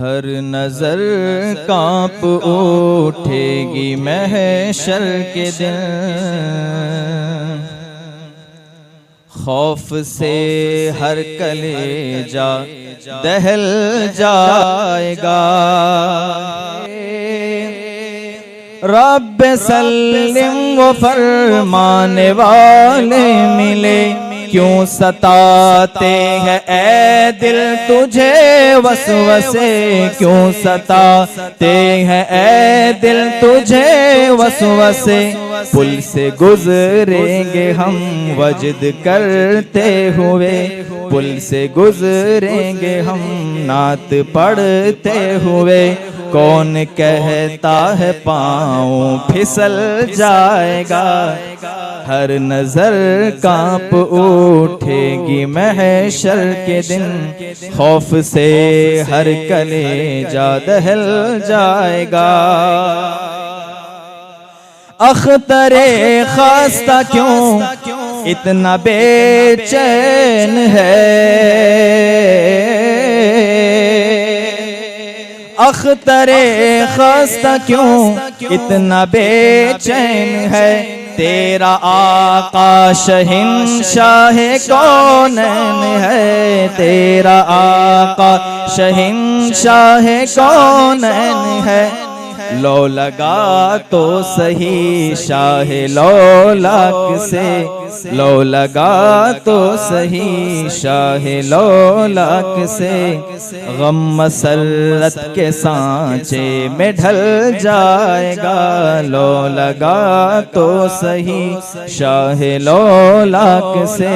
हर नजर कांप उठेगी महशर के दिन, खौफ से हर कलेजा दहल जाएगा। रब्बे सल्लिम वो फरमाने वाले मिले, क्यों सताते हैं ऐ दिल तुझे वसवसे, क्यों सताते हैं ऐ दिल तुझे वसवसे। पुल से गुजरेंगे हम वजद करते हुए, पुल से गुजरेंगे हम नात पढ़ते हुए। कौन कहता है पाँव फिसल जाएगा, हर नजर कांप उठेगी महशर के दिन, खौफ से हर कलेजा दहल जाएगा। अख्तरे खास्ता क्यों इतना बेचैन है, अख्तरे खास्ता क्यों इतना बेचैन है। तेरा आका शहंशाह कौनैन है, तेरा आका शहंशाह कौनैन है। लो लगा तो सही शाह लौलाक से, लो लगा तो सही शाह लौलाक से। गम मसरत के सांचे में ढल जाएगा, लो लगा तो सही शाह लौलाक से।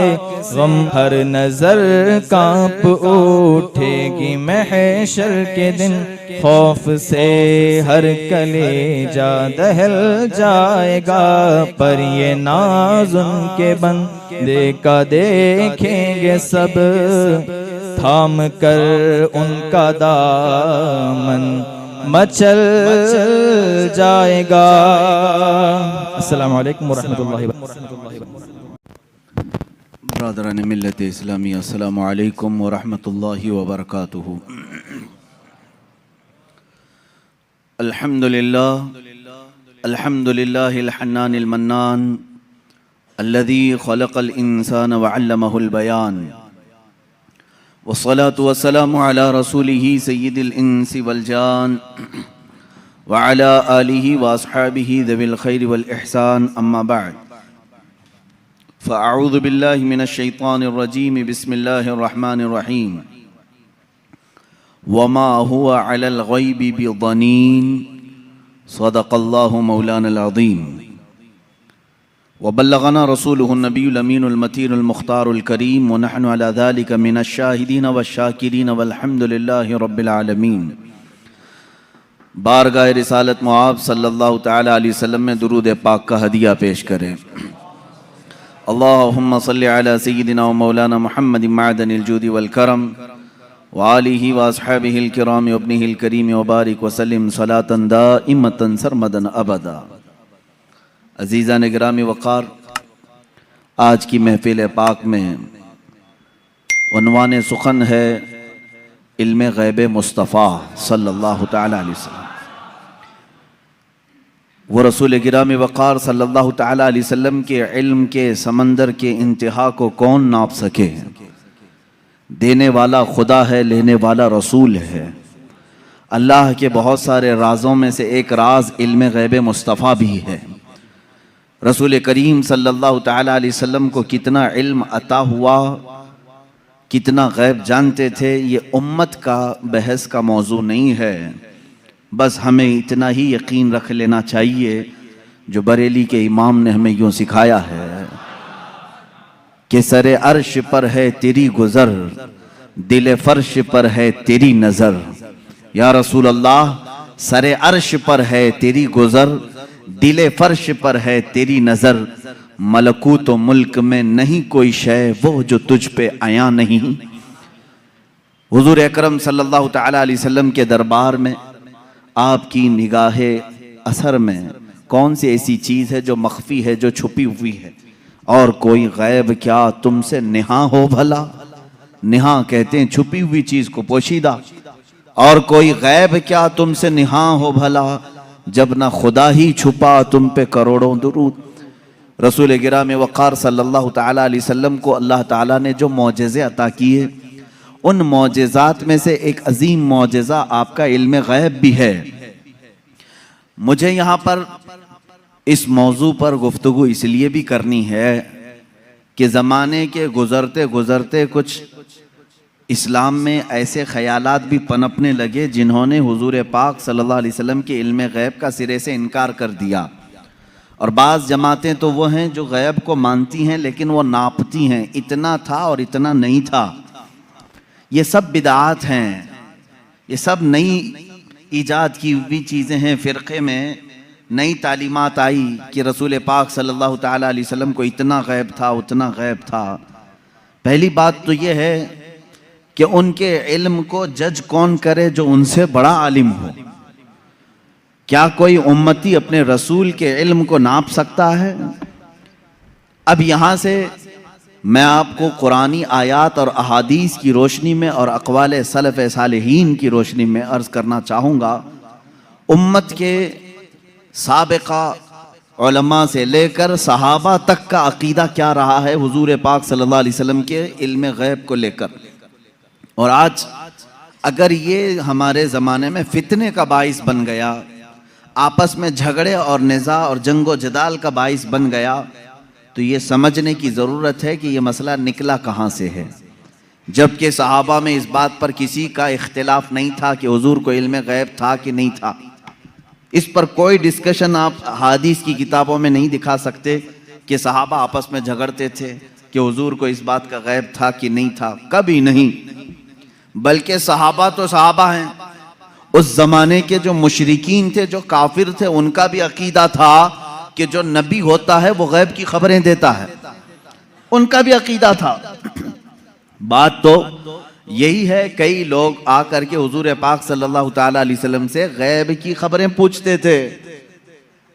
गम हर नजर कांप उठेगी महशर के दिन, खौफ से हर कलेजा दहल जाएगा। पर ये नाज उनके बंदे का देखेंगे सब, थाम कर उनका दामन मचल जाएगा। अस्सलामु अलैकुम वरहमतुल्लाहि ब्रदरान मिल्लत इस्लामी, अस्सलामु अलैकुम वरहमतुल्लाहि वबरकातुहू। अल्हम्दुलिल्लाह अल्हम्दुलिल्लाहिल हन्नानिल मन्नान, अल्लज़ी खलक़ल इंसान व अल्लमहुल बयान, वस्सलातु वस्सलामु अला रसूलिही सय्यिदिल इंसी वल जान, व अला आलिही व अस्हाबिही ज़विल खैरि वल इहसान। अम्मा बअद, फ़अऊज़ु बिल्लाहि मिनश शैतानिर रजीम, बिस्मिल्लाहिर रहमानिर रहीम। वमा हुआ अलल गैबि बिज़नीन, सदक़ल्लाहु मौलानल अज़ीम। वबल्लगना रसूलुहुन नबियुल अमीनुल मतीनुल मुख्तारुल करीम, व नहनु अला ज़ालिका मिनश शाहिदीन वश्शाकिरीन वल्हम्दुलिल्लाहि रब्बिल आलमीन। बारगाह रिसालत मुआब सल्लल्लाहु तआला अलैहि वसल्लम में दुरूद पाक का हदिया पेश करें। अल्लाहुम्मा सल्लि अला सय्यिदिना व मौलाना मुहम्मदिन मअदनिल जूदि वल करम, व आलिही व अस्हाबिहिल किराम व इब्निहिल करीम व बारिक व सल्लिम सलातन दाइमतन सरमदन अबदा। अज़ीज़ान गिरामी वक़ार, आज की महफिल पाक में उन्वान सुखन है इल्म ग़ैब मुस्तफ़ा सल्लल्लाहु तआला अलैहि वसल्लम। वो रसूल गिरामी वक़ार सल्लल्लाहु तआला अलैहि वसल्लम के इल्म के समंदर के इंतहा को कौन नाप सके। देने वाला खुदा है, लेने वाला रसूल है। अल्लाह के बहुत सारे राज़ों में से एक राज इल्म ग़ैब मुस्तफ़ा भी है। रसूल करीम सल्लल्लाहु तआला अलैहि वसल्लम को कितना इल्म अता हुआ, कितना गैब जानते थे, ये उम्मत का बहस का मौजू नहीं है। बस हमें इतना ही यकीन रख लेना चाहिए जो बरेली के इमाम ने हमें यूँ सिखाया है कि सरे अर्श पर है तेरी गुज़र, दिल फर्श पर है तेरी नज़र। या रसूल अल्लाह, सरे अर्श पर है तेरी गुज़र, दिल फर्श पर है तेरी नज़र। मलकूत व मुल्क में नहीं कोई शय वो जो तुझ पे आया नहीं। हुज़ूर अकरम सल्लल्लाहु तआला अलैहि वसल्लम के दरबार में आपकी निगाहे असर में कौन सी ऐसी चीज़ है जो मख्फी है, जो छुपी हुई है। और कोई गैब क्या तुमसे निहा हो भला। निहा कहते हैं छुपी हुई चीज़ को, पोशीदा। और कोई गैब क्या तुमसे निहा हो भला, जब ना खुदा ही छुपा तुम पे करोड़ों दुरूद। रसूल गिराम वक़ार सल्लल्लाहु ताला अलैहि वसल्लम को अल्लाह ताला ने जो मौजज़े अता किए, उन मौजज़ात में से एक अजीम मौजज़ा आपका इल्म गैब भी है। मुझे यहाँ पर इस मौजू पर गुफ्तगू इसलिए भी करनी है कि ज़माने के गुज़रते गुज़रते कुछ इस्लाम में ऐसे ख़यालात भी पनपने लगे जिन्होंने हुजूर पाक सल्लल्लाहु अलैहि वसल्लम के इल्म गैब का सिरे से इनकार कर दिया। और बाज़ जमातें तो वो हैं जो गैब को मानती हैं लेकिन वो नापती हैं, इतना था और इतना नहीं था। ये सब बिदात हैं, ये सब नई ईजाद की हुई चीज़ें हैं। फ़िरक़े में नई तालीमात आई कि रसूल पाक सल्लल्लाहु ताला अलैहि वसल्लम को इतना गैब था, उतना गैब था। पहली बात तो ये है कि उनके इल्म को जज कौन करे जो उनसे बड़ा आलिम हो। क्या कोई उम्मती अपने रसूल के इल्म को नाप सकता है? अब यहाँ से मैं आपको कुरानी आयात और अहादीस की रोशनी में और अक़वाल सलफ़ सालिहीन की रोशनी में अर्ज़ करना चाहूँगा, उम्मत के साबिक़ा उलमा से लेकर सहाबा तक का अक़ीदा क्या रहा है हुजूर पाक सल्लल्लाहु अलैहि वसल्लम के इल्म गैब को लेकर। और आज अगर ये हमारे ज़माने में फितने का बाइस बन गया, आपस में झगड़े और निज़ा और जंगो जदाल का बाइस बन गया, तो ये समझने की ज़रूरत है कि ये मसला निकला कहाँ से है। जबकि सहाबा में इस बात पर किसी का इख्तिलाफ नहीं था कि हुजूर को इल्म गैब था कि नहीं था। इस पर कोई डिस्कशन आप हदीस की किताबों में नहीं दिखा सकते कि सहाबा आपस में झगड़ते थे कि हुजूर को इस बात का गैब था कि नहीं था, कभी नहीं। बल्कि सहाबा तो सहाबा हैं, उस ज़माने के जो मुशरिकीन थे, जो काफिर थे, उनका भी अकीदा था कि जो नबी होता है वो गैब की खबरें देता है, उनका भी अकीदा था। बात तो यही है, कई लोग आकर के हुजूर पाक सल्लल्लाहु ताला अलैहि वसल्लम से गैब की खबरें पूछते थे।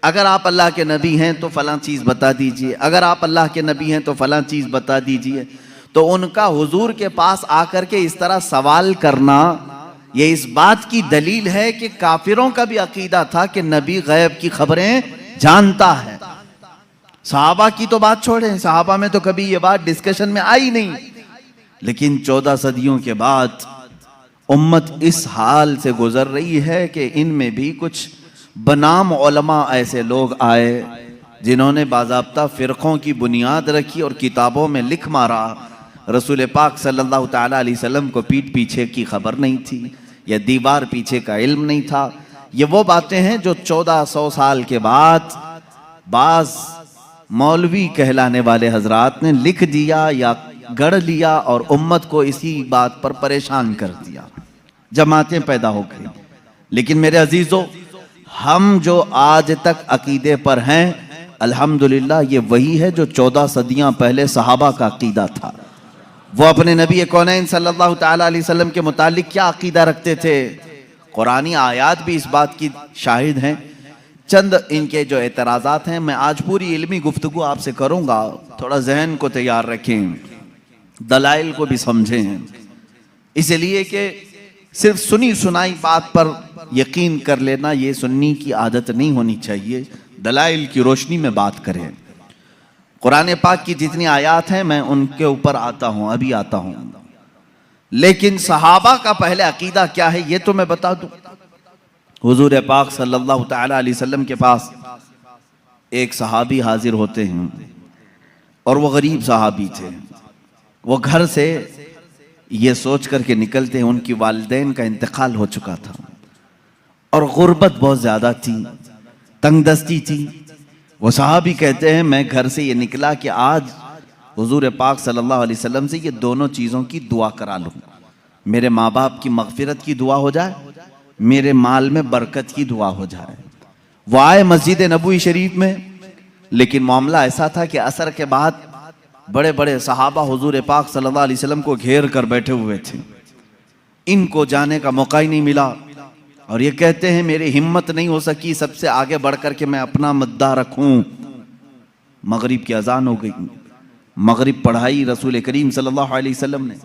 अगर आप अल्लाह के नबी हैं तो फलां चीज़ बता दीजिए, अगर आप अल्लाह के नबी हैं तो फलां चीज़ बता दीजिए। तो उनका हुजूर के पास आकर के इस तरह सवाल करना, ये इस बात की दलील है कि काफिरों का भी अकीदा था कि नबी गैब की खबरें जानता है। सहाबा की तो बात छोड़ें, सहाबा में तो कभी ये बात डिस्कशन में आई नहीं। लेकिन 14 सदियों के बाद उम्मत इस हाल से गुजर रही है कि इनमें भी कुछ बनाम उलमा ऐसे लोग आए जिन्होंने बाज़ाब्ता फ़िरक़ों की बुनियाद रखी और किताबों में लिख मारा रसूल पाक सल्लल्लाहु ताला अलैहि वसल्लम को पीठ पीछे की खबर नहीं थी या दीवार पीछे का इल्म नहीं था। ये वो बातें हैं जो 1400 साल के बाद बाज़ मौलवी कहलाने वाले हजरात ने लिख दिया या गढ़ लिया और उम्मत को इसी बात पर परेशान कर दिया, जमातें पैदा हो गई। लेकिन मेरे अजीज़ों, हम जो आज तक अकीदे पर हैं, अल्हम्दुलिल्लाह ये वही है जो 14 सदियां पहले सहाबा का अकीदा था। वो अपने नबी कौनैन सल्लल्लाहु ताला अलैहि वसल्लम के मुतालिक क्या अकीदा रखते थे, कुरानी आयात भी इस बात की शाहिद हैं। चंद इनके जो एतराज़ात हैं, मैं आज पूरी इल्मी गुफ्तगू आपसे करूँगा, थोड़ा जहन को तैयार रखें, दलाइल को भी समझें, इसलिए कि सिर्फ सुनी सुनाई बात पर यकीन कर लेना ये सुन्नी की आदत नहीं होनी चाहिए। दलाइल की रोशनी में बात करें। कुरान पाक की जितनी आयात हैं मैं उनके ऊपर आता हूँ, अभी आता हूँ। लेकिन सहाबा का पहले अकीदा क्या है ये तो मैं बता दूँ। हुजूर पाक सल्लल्लाहु ताला अलैहि वसल्लम के पास एक सहाबी हाजिर होते हैं और वो गरीब सहाबी थे। वो घर से ये सोच करके निकलते हैं उनकी वालिदैन का इंतकाल हो चुका था और गुर्बत बहुत ज़्यादा थी, तंगदस्ती थी। वो सहाबी कहते हैं मैं घर से ये निकला कि आज हुजूर पाक सल्लल्लाहु अलैहि वसल्लम से ये दोनों चीज़ों की दुआ करा लूँ, मेरे माँ बाप की मग़फ़िरत की दुआ हो जाए, मेरे माल में बरकत की दुआ हो जाए। वो आए मस्जिद नबवी शरीफ में, लेकिन मामला ऐसा था कि असर के बाद बड़े बड़े सहाबा हुजूर पाक सल्लल्लाहु अलैहि वसल्लम को घेर कर बैठे हुए थे, इनको जाने का मौका ही नहीं मिला। और ये कहते हैं मेरी हिम्मत नहीं हो सकी सबसे आगे बढ़ कर के मैं अपना मुद्दा रखूं। मगरिब की अजान हो गई, मगरिब पढ़ाई रसूल करीम सल्लल्लाहु अलैहि वसल्लम ने,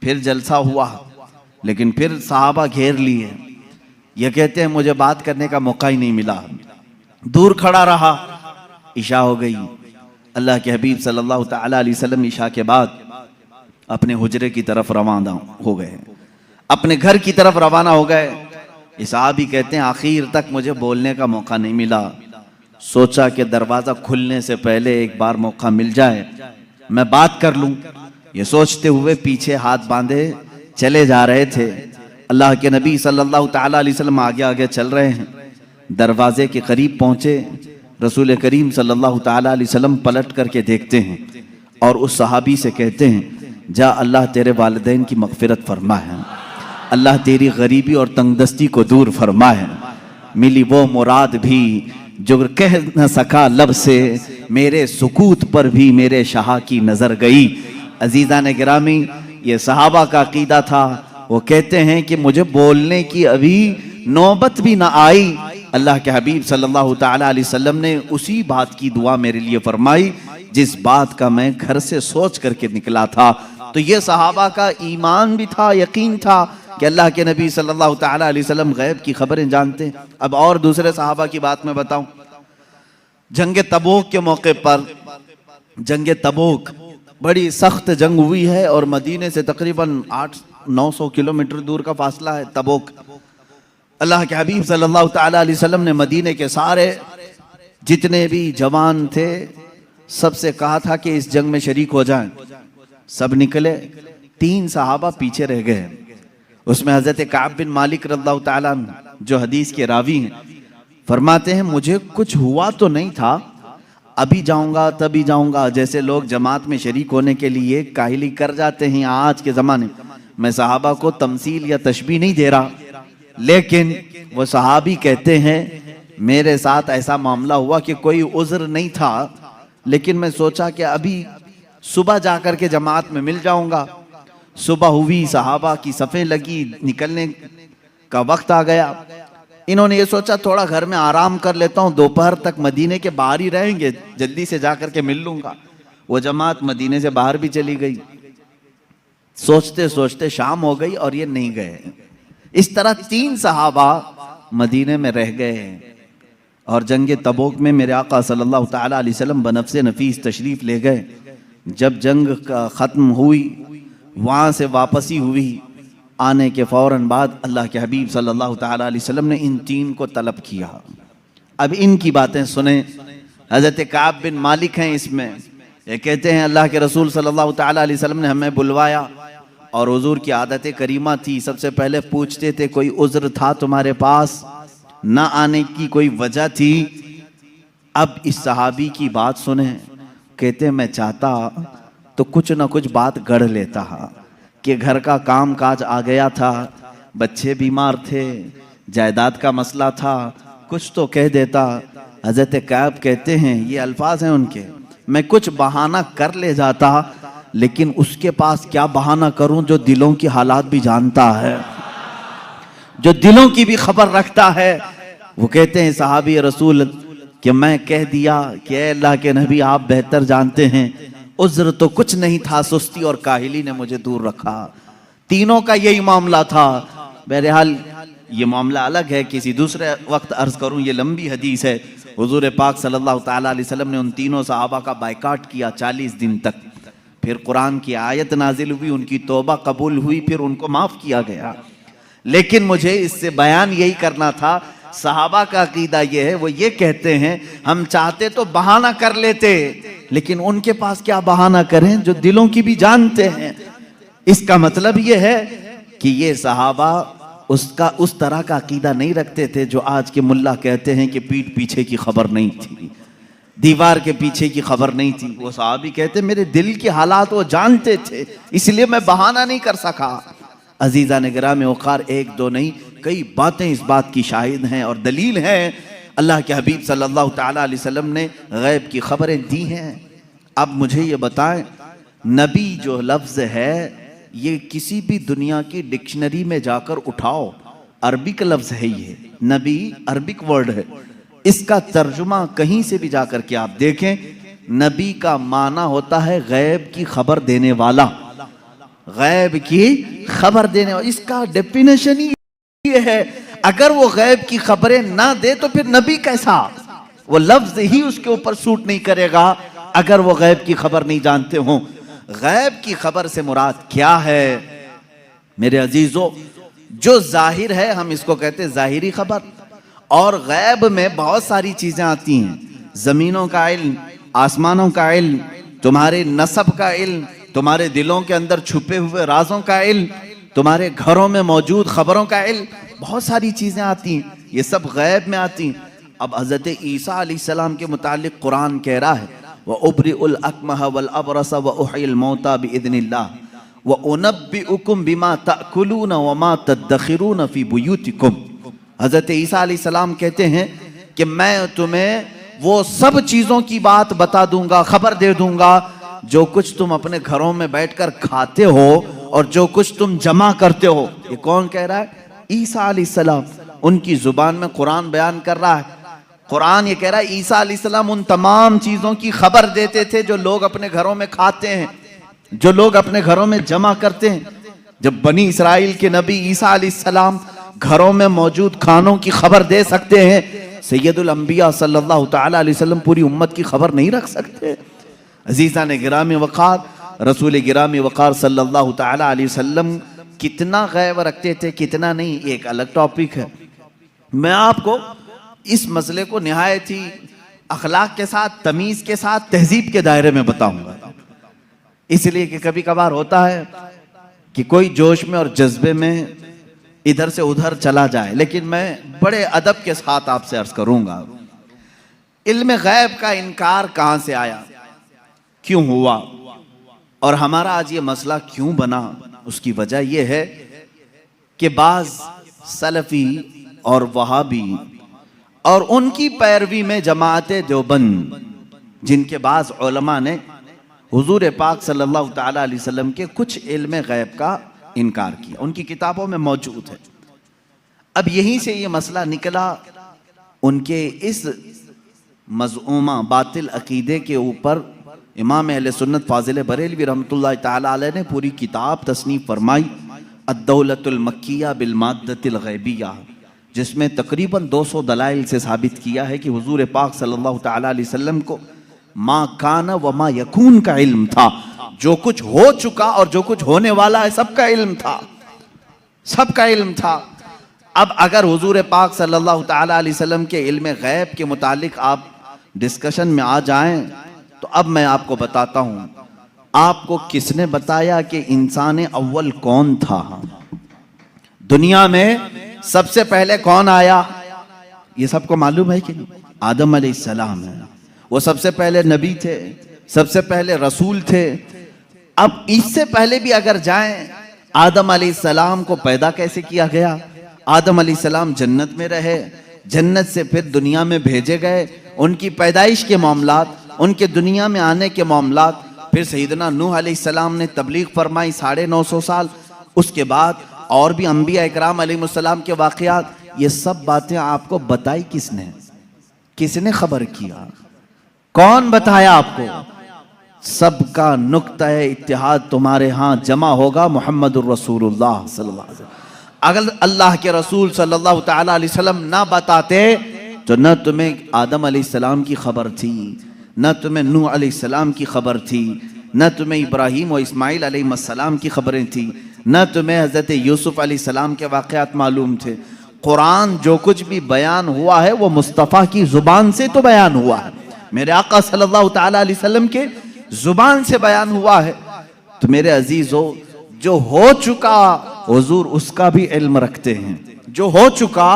फिर जलसा हुआ लेकिन फिर सहाबा घेर लिए। ये कहते हैं मुझे बात करने का मौका ही नहीं मिला, दूर खड़ा रहा। इशा हो गई। अल्लाह के हबीब सल्लल्लाहु तआला अलैहि वसल्लम इशा के बाद अपने हुजरे की तरफ रवाना हो गए, अपने घर की तरफ रवाना हो गए। ये सहाबी कहते हैं आखिर तक मुझे बोलने का मौका नहीं मिला। सोचा कि दरवाज़ा खुलने से पहले एक बार मौका मिल जाए, मैं बात कर लूं। ये सोचते हुए पीछे हाथ बांधे चले जा रहे थे। अल्लाह के नबी सल्लल्लाहु तआला अलैहि वसल्लम आगे आगे चल रहे हैं। दरवाजे के करीब पहुंचे, रसूल करीम सल्लल्लाहु तआला अलैहि वसल्लम पलट करके देखते हैं और उस सहाबी से कहते हैं, जा अल्लाह तेरे वालिदैन की मगफिरत फरमाए, अल्लाह तेरी गरीबी और तंगदस्ती को दूर फरमाए। मिली वो मुराद भी जो कह न सका लब से, मेरे सुकूत पर भी मेरे शाह की नजर गई। अजीज़ा ने गिरामी, ये सहाबा का अकीदा था। वो कहते हैं कि मुझे बोलने की अभी नौबत भी ना आई, अल्लाह के हबीब सल्लल्लाहु तआला अलैहि वसल्लम ने उसी बात की दुआ मेरे लिए फरमाई जिस बात का मैं घर से सोच करके निकला था। तो ये सहाबा का ईमान भी था, यकीन था कि अल्लाह के नबी सल्लल्लाहु तआला अलैहि वसल्लम गैब की खबरें जानते हैं। अब और दूसरे सहाबा की बात मैं बताऊं। जंग तबूक के मौके पर, जंग तबूक बड़ी सख्त जंग हुई है और मदीने से तकरीबन 800-900 किलोमीटर दूर का फासला है तबूक। अल्लाह के हबीब सल्लल्लाहु तआला अलैहि वसल्लम ने मदीने के सारे जितने भी जवान थे सबसे कहा था कि इस जंग में शरीक हो जाएं। सब निकले, 3 सहाबा पीछे रह गए। उसमें हजरत काब बिन मालिक रज़ियल्लाहु ताला अन्हु जो हदीस के रावी हैं, फरमाते हैं मुझे कुछ हुआ तो नहीं था, अभी जाऊंगा तभी जाऊंगा, जैसे लोग जमात में शरीक होने के लिए काहिली कर जाते हैं आज के ज़माने। मैं सहाबा को तमसील या तशबीह नहीं दे रहा, लेकिन वो सहाबी कहते हैं मेरे साथ ऐसा मामला हुआ कि कोई उज़्र नहीं था, लेकिन मैं सोचा कि अभी सुबह जाकर के जमात में मिल जाऊंगा। सुबह हुई, सहाबा की सफ़ें लगी, निकलने का वक्त आ गया। इन्होंने ये सोचा थोड़ा घर में आराम कर लेता हूँ, दोपहर तक मदीने के बाहर ही रहेंगे, जल्दी से जा करके मिल लूंगा। वो जमात मदीने से बाहर भी चली गई। सोचते सोचते शाम हो गई और ये नहीं गए। इस तरह 3 सहाबा मदीने में रह गए और जंग तबूक में मेरे आका सल्लल्लाहु तआला अलैहि वसल्लम बनफ्से नफीस तशरीफ ले गए। जब जंग का ख़त्म हुई, वहाँ से वापसी हुई, आने के फ़ौरन बाद अल्लाह के हबीब सल्लल्लाहु तआला अलैहि वसल्लम ने इन 3 को तलब किया। अब इनकी बातें सुने। हज़रत काब बिन मालिक हैं इसमें। ये कहते हैं अल्लाह के रसूल सल्लल्लाहु तआला अलैहि वसल्लम ने हमें बुलवाया और हुजूर की आदत करीमा थी, सबसे पहले पूछते थे कोई उज़्र था तुम्हारे पास, ना आने की कोई वजह थी। अब इस सहाबी की बात सुने, कहते मैं चाहता तो कुछ ना कुछ बात गढ़ लेता कि घर का काम काज आ गया था, बच्चे बीमार थे, जायदाद का मसला था, कुछ तो कह देता। हज़रत काब कहते हैं, ये अल्फाज हैं उनके, मैं कुछ बहाना कर ले जाता, लेकिन उसके पास क्या बहाना करूं जो दिलों की हालात भी जानता है, जो दिलों की भी खबर रखता है। वो कहते हैं सहाबी रसूल कि मैं कह दिया कि अल्लाह के नबी आप बेहतर जानते हैं, उज़्र तो कुछ नहीं था, सुस्ती और काहिली ने मुझे दूर रखा। तीनों का यही मामला था। बहरहाल ये मामला अलग है, किसी दूसरे वक्त अर्ज करूं, ये लंबी हदीस है। हुजूर पाक सल्लल्लाहु तआला अलैहि वसल्लम ने उन तीनों सहाबा का बायकाट किया 40 दिन तक। फिर कुरान की आयत नाजिल हुई, उनकी तौबा कबूल हुई, फिर उनको माफ़ किया गया। लेकिन मुझे इससे बयान यही करना था, सहाबा का अकीदा ये है, वो ये कहते हैं हम चाहते तो बहाना कर लेते, लेकिन उनके पास क्या बहाना करें जो दिलों की भी जानते हैं। इसका मतलब ये है कि ये सहाबा उसका उस तरह का अकीदा नहीं रखते थे जो आज के मुल्ला कहते हैं कि पीठ पीछे की खबर नहीं थी, दीवार के पीछे की खबर नहीं थी। वो सहाबी कहते मेरे दिल के हालात वो जानते थे, इसलिए मैं बहाना नहीं कर सका। अजीज़ा ने गिरामी वक़ार, 1-2 नहीं, कई बातें इस बात की शाहिद हैं और दलील हैं। अल्लाह के हबीब सल्लल्लाहु तआला अलैहि वसल्लम ने गैब की खबरें दी हैं। अब मुझे ये बताएं, नबी जो लफ्ज़ है ये किसी भी दुनिया की डिक्शनरी में जाकर उठाओ, अरबिक लफ्ज़ है ये, नबी अरबिक वर्ड है। इसका तर्जुमा कहीं से भी जाकर के आप देखें, नबी का माना होता है गैब की खबर देने वाला। गैब की खबर देने वाला। इसका डेफिनेशन ही ये है, अगर वो गैब की खबरें ना दे तो फिर नबी कैसा? वो लफ्ज ही उसके ऊपर सूट नहीं करेगा अगर वो गैब की खबर नहीं जानते हो। गैब की खबर से मुराद क्या है मेरे अजीजों? जो जाहिर है हम इसको कहते हैं जाहिरी खबर, और गैब में बहुत सारी चीजें आती हैं। जमीनों का इल्म, आसमानों का इल्म, तुम्हारे नसब का इल्म, तुम्हारे दिलों के अंदर छुपे हुए राजों का इल्म, तुम्हारे घरों में मौजूद खबरों का इल्म, बहुत सारी चीजें आती हैं, ये सब गैब में आती हैं। अब हजरत ईसा अलैहिस्सलाम के मुतालिक कुरान कह रहा है, व उब्रिउल अकमह वल अबरस व उहिल मौता बिइज़्निल्लाह व उनब्बिउकुम बिमा ताकुलून व मा तदखिरून फी बुयूतिकुम। हजरत ईसा अलैहिस्सलाम कहते हैं कि मैं तुम्हें वो सब चीजों की बात बता दूंगा, खबर दे दूंगा जो कुछ तुम अपने घरों में बैठकर खाते हो और जो कुछ तुम जमा करते हो। ये कौन कह रहा है? ईसा अलैहिस्सलाम। उनकी जुबान में कुरान बयान कर रहा है। कुरान ये कह रहा है ईसा अलैहिस्सलाम उन तमाम चीजों की खबर देते थे जो लोग अपने घरों में खाते हैं, जो लोग अपने घरों में जमा करते हैं। जब बनी इस्राइल के नबी ईसा अलैहिस्सलाम घरों में मौजूद खानों की खबर दे सकते हैं, सैयदुल अंबिया सल्लल्लाहु तआला अलैहि वसल्लम पूरी उम्मत की खबर नहीं रख सकते? अजीज़ान गिरामी वक़ार, रसूल गिरामी वक़ार सल्लल्लाहु तआला अलैहि वसल्लम कितना गैब रखते थे, कितना नहीं, एक अलग टॉपिक है। मैं आपको इस मसले को निहायत ही अखलाक के साथ, तमीज के साथ, तहजीब के दायरे में बताऊंगा। इसलिए कि कभी कभार होता है कि कोई जोश में और जज्बे में इधर से उधर चला जाए, लेकिन मैं बड़े अदब के साथ आपसे अर्ज करूंगा, इल्म गैब का इनकार कहां से आया, क्यों हुआ, और हमारा आज ये मसला क्यों बना। उसकी वजह यह है कि बाज सलफी और वहाबी और उनकी पैरवी में जमाअते देवबंद, जिनके बाज उलमा ने हुजूर पाक सल्लल्लाहु तआला अलैहि वसल्लम के कुछ इल्म गैब का इनकार किया, उनकी किताबों में मौजूद है। अब यहीं से ये मसला निकला, उनके इस मज़ऊमा बातिल अकीदे के ऊपर इमाम अहले सुन्नत फाजिल बरेलवी रहमतुल्लाह ताला अलैह ने पूरी किताब तसनीफ फरमाई, अद्दौलतुल मक्किया बिल माद्दतिल गैबिया, जिसमें तकरीबन 200 दलाइल से साबित किया है कि हुजूर पाक सल्लल्लाहु तआला अलैहि वसल्लम को मा काना व मा यकून का इल्म था। जो कुछ हो चुका और जो कुछ होने वाला है सबका इल्म था, सबका इल्म था। अब अगर हुजूर पाक सल्लल्लाहु तआला अलैहि वसल्लम के इल्म गैब के मुतालिक आप डिस्कशन में आ जाएं, तो अब मैं आपको बताता हूं, आपको किसने बताया कि इंसान अव्वल कौन था? दुनिया में सबसे पहले कौन आया? ये सबको मालूम है कि नहीं? आदम अलैहिस्सलाम है। वो सबसे पहले नबी थे, सबसे पहले रसूल थे। अब इससे पहले भी अगर जाएं, आदम अलैहिस्सलाम को पैदा कैसे किया गया? आदम अलैहिस्सलाम जन्नत में रहे, जन्नत से फिर दुनिया में भेजे गए, उनकी पैदाइश के मामलात, उनके दुनिया में आने के मामलात, फिर सैयदना नूह अलैहिस्सलाम ने तबलीग फरमाई 950 साल, उसके बाद और भी अंबिया इकराम अलैहिस्सलाम के वाक़यात। ये सब बातें आपको बताई किसने? किसने खबर किया? कौन बताया आपको? सबका नुक्ता इत्तिहाद तुम्हारे यहाँ जमा होगा मोहम्मदुर रसूलुल्लाह सल्लल्लाहु अलैहि वसल्लम। अगर अल्लाह के रसूल सल्लल्लाहु तआला अलैहि वसल्लम ना बताते तो न तुम्हें आदम अलैहिस्सलाम की खबर थी, न तुम्हें नूह अलैहिस्सलाम की खबर थी, न तुम्हें इब्राहीम और इस्माइल अलैहिस्सलाम की खबरें थी, न तुम्हें हज़रत यूसुफ अलैहिस्सलाम के वाक़यात मालूम थे। कुरान जो कुछ भी बयान हुआ है वो मुस्तफ़ा की ज़ुबान से तो बयान हुआ है, मेरे आका सल्लल्लाहु तआला अलैहि वसल्लम के ज़ुबान से बयान हुआ है। तो मेरे अजीज़ों, जो हो चुका हुजूर उसका भी इल्म रखते हैं, जो हो चुका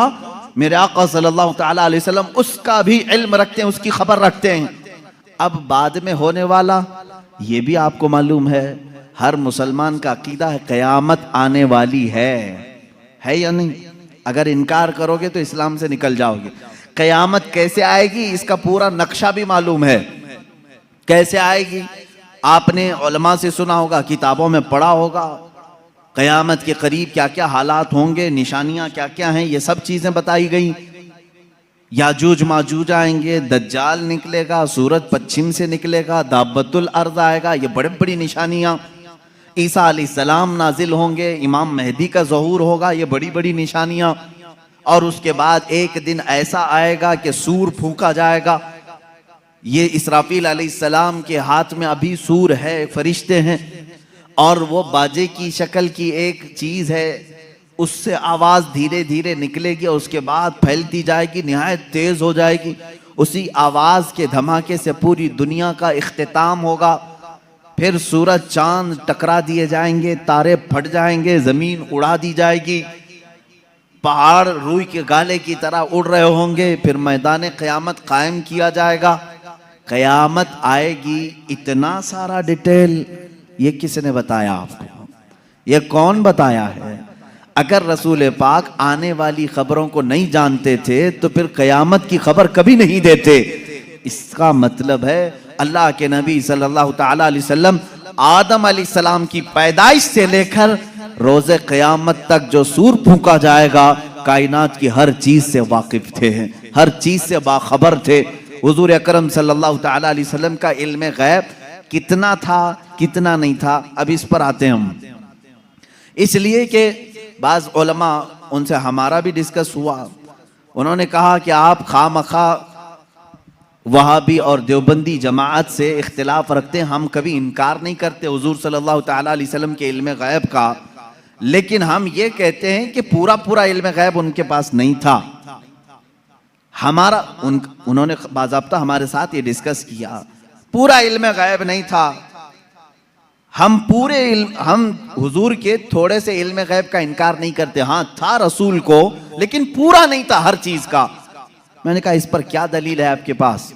मेरे आका सल्लल्लाहु तआला अलैहि वसल्लम उसका भी इल्म रखते हैं, उसकी खबर रखते हैं। अब बाद में होने वाला ये भी आपको मालूम है, हर मुसलमान का अकीदा है क़यामत आने वाली है या नहीं? अगर इनकार करोगे तो इस्लाम से निकल जाओगे। क़यामत कैसे आएगी इसका पूरा नक्शा भी मालूम है, कैसे आएगी आपने उलमा से सुना होगा, किताबों में पढ़ा होगा। क़यामत के करीब क्या क्या हालात होंगे, निशानियां क्या क्या हैं, ये सब चीजें बताई गई। याजूज माजूज आएंगे, दज्जाल निकलेगा, सूरज पश्चिम से निकलेगा, दाबतुल अर्द आएगा, ये बड़ी बड़ी निशानियां। ईसा अलैहिस्सलाम नाजिल होंगे, इमाम मेहदी का ज़हूर होगा, ये बड़ी बड़ी निशानियां। और उसके बाद एक दिन ऐसा आएगा कि सूर फूंका जाएगा। ये इसराफील अलैहिस्सलाम के हाथ में अभी सूर है, फरिश्ते हैं, और वो बाजे की शक्ल की एक चीज है, उससे आवाज धीरे धीरे निकलेगी और उसके बाद फैलती जाएगी, निहायत तेज हो जाएगी। उसी आवाज के धमाके से पूरी दुनिया का इख्तिताम होगा। फिर सूरज चांद टकरा दिए जाएंगे, तारे फट जाएंगे, जमीन उड़ा दी जाएगी, पहाड़ रूई के गाले की तरह उड़ रहे होंगे। फिर मैदान क़यामत कायम किया जाएगा, क़यामत आएगी। इतना सारा डिटेल ये किसने बताया आपको? ये कौन बताया है? अगर रसूल पाक आने वाली खबरों को नहीं जानते थे तो फिर क़यामत की खबर कभी नहीं देते। इसका मतलब है अल्लाह के नबी सल्लल्लाहु तआला अलैहि वसल्लम आदम अलैहिस्सलाम की पैदाइश से लेकर रोज़े क़यामत तक जो सूर फूंका जाएगा, कायनात की हर चीज से वाकिफ थे, हर चीज से बाखबर थे। हुजूर अकरम सल्लल्लाहु तआला अलैहि वसल्लम का इल्म गैब कितना था, कितना नहीं था, अब इस पर आते हैं हम। इसलिए कि बाज़ उलमा, उनसे हमारा भी डिस्कस हुआ, उन्होंने कहा कि आप खामखा वहाबी और देवबंदी जमात से इख्तिलाफ रखते हैं। हम कभी इनकार नहीं करते हुजूर सल्लल्लाहु तआला अलैहि वसल्लम के इल्म गैब का, लेकिन हम ये कहते हैं कि पूरा पूरा इल्म गैब उनके पास नहीं था। हमारा उन्होंने बाज़ाब्ता हमारे साथ ये डिस्कस किया, पूरा इल्म गैब नहीं था। हम हम हुजूर के थोड़े से इल्म गैब का इनकार नहीं करते, हाँ था रसूल को, लेकिन पूरा नहीं था हर चीज का। मैंने कहा इस पर क्या दलील है आपके पास?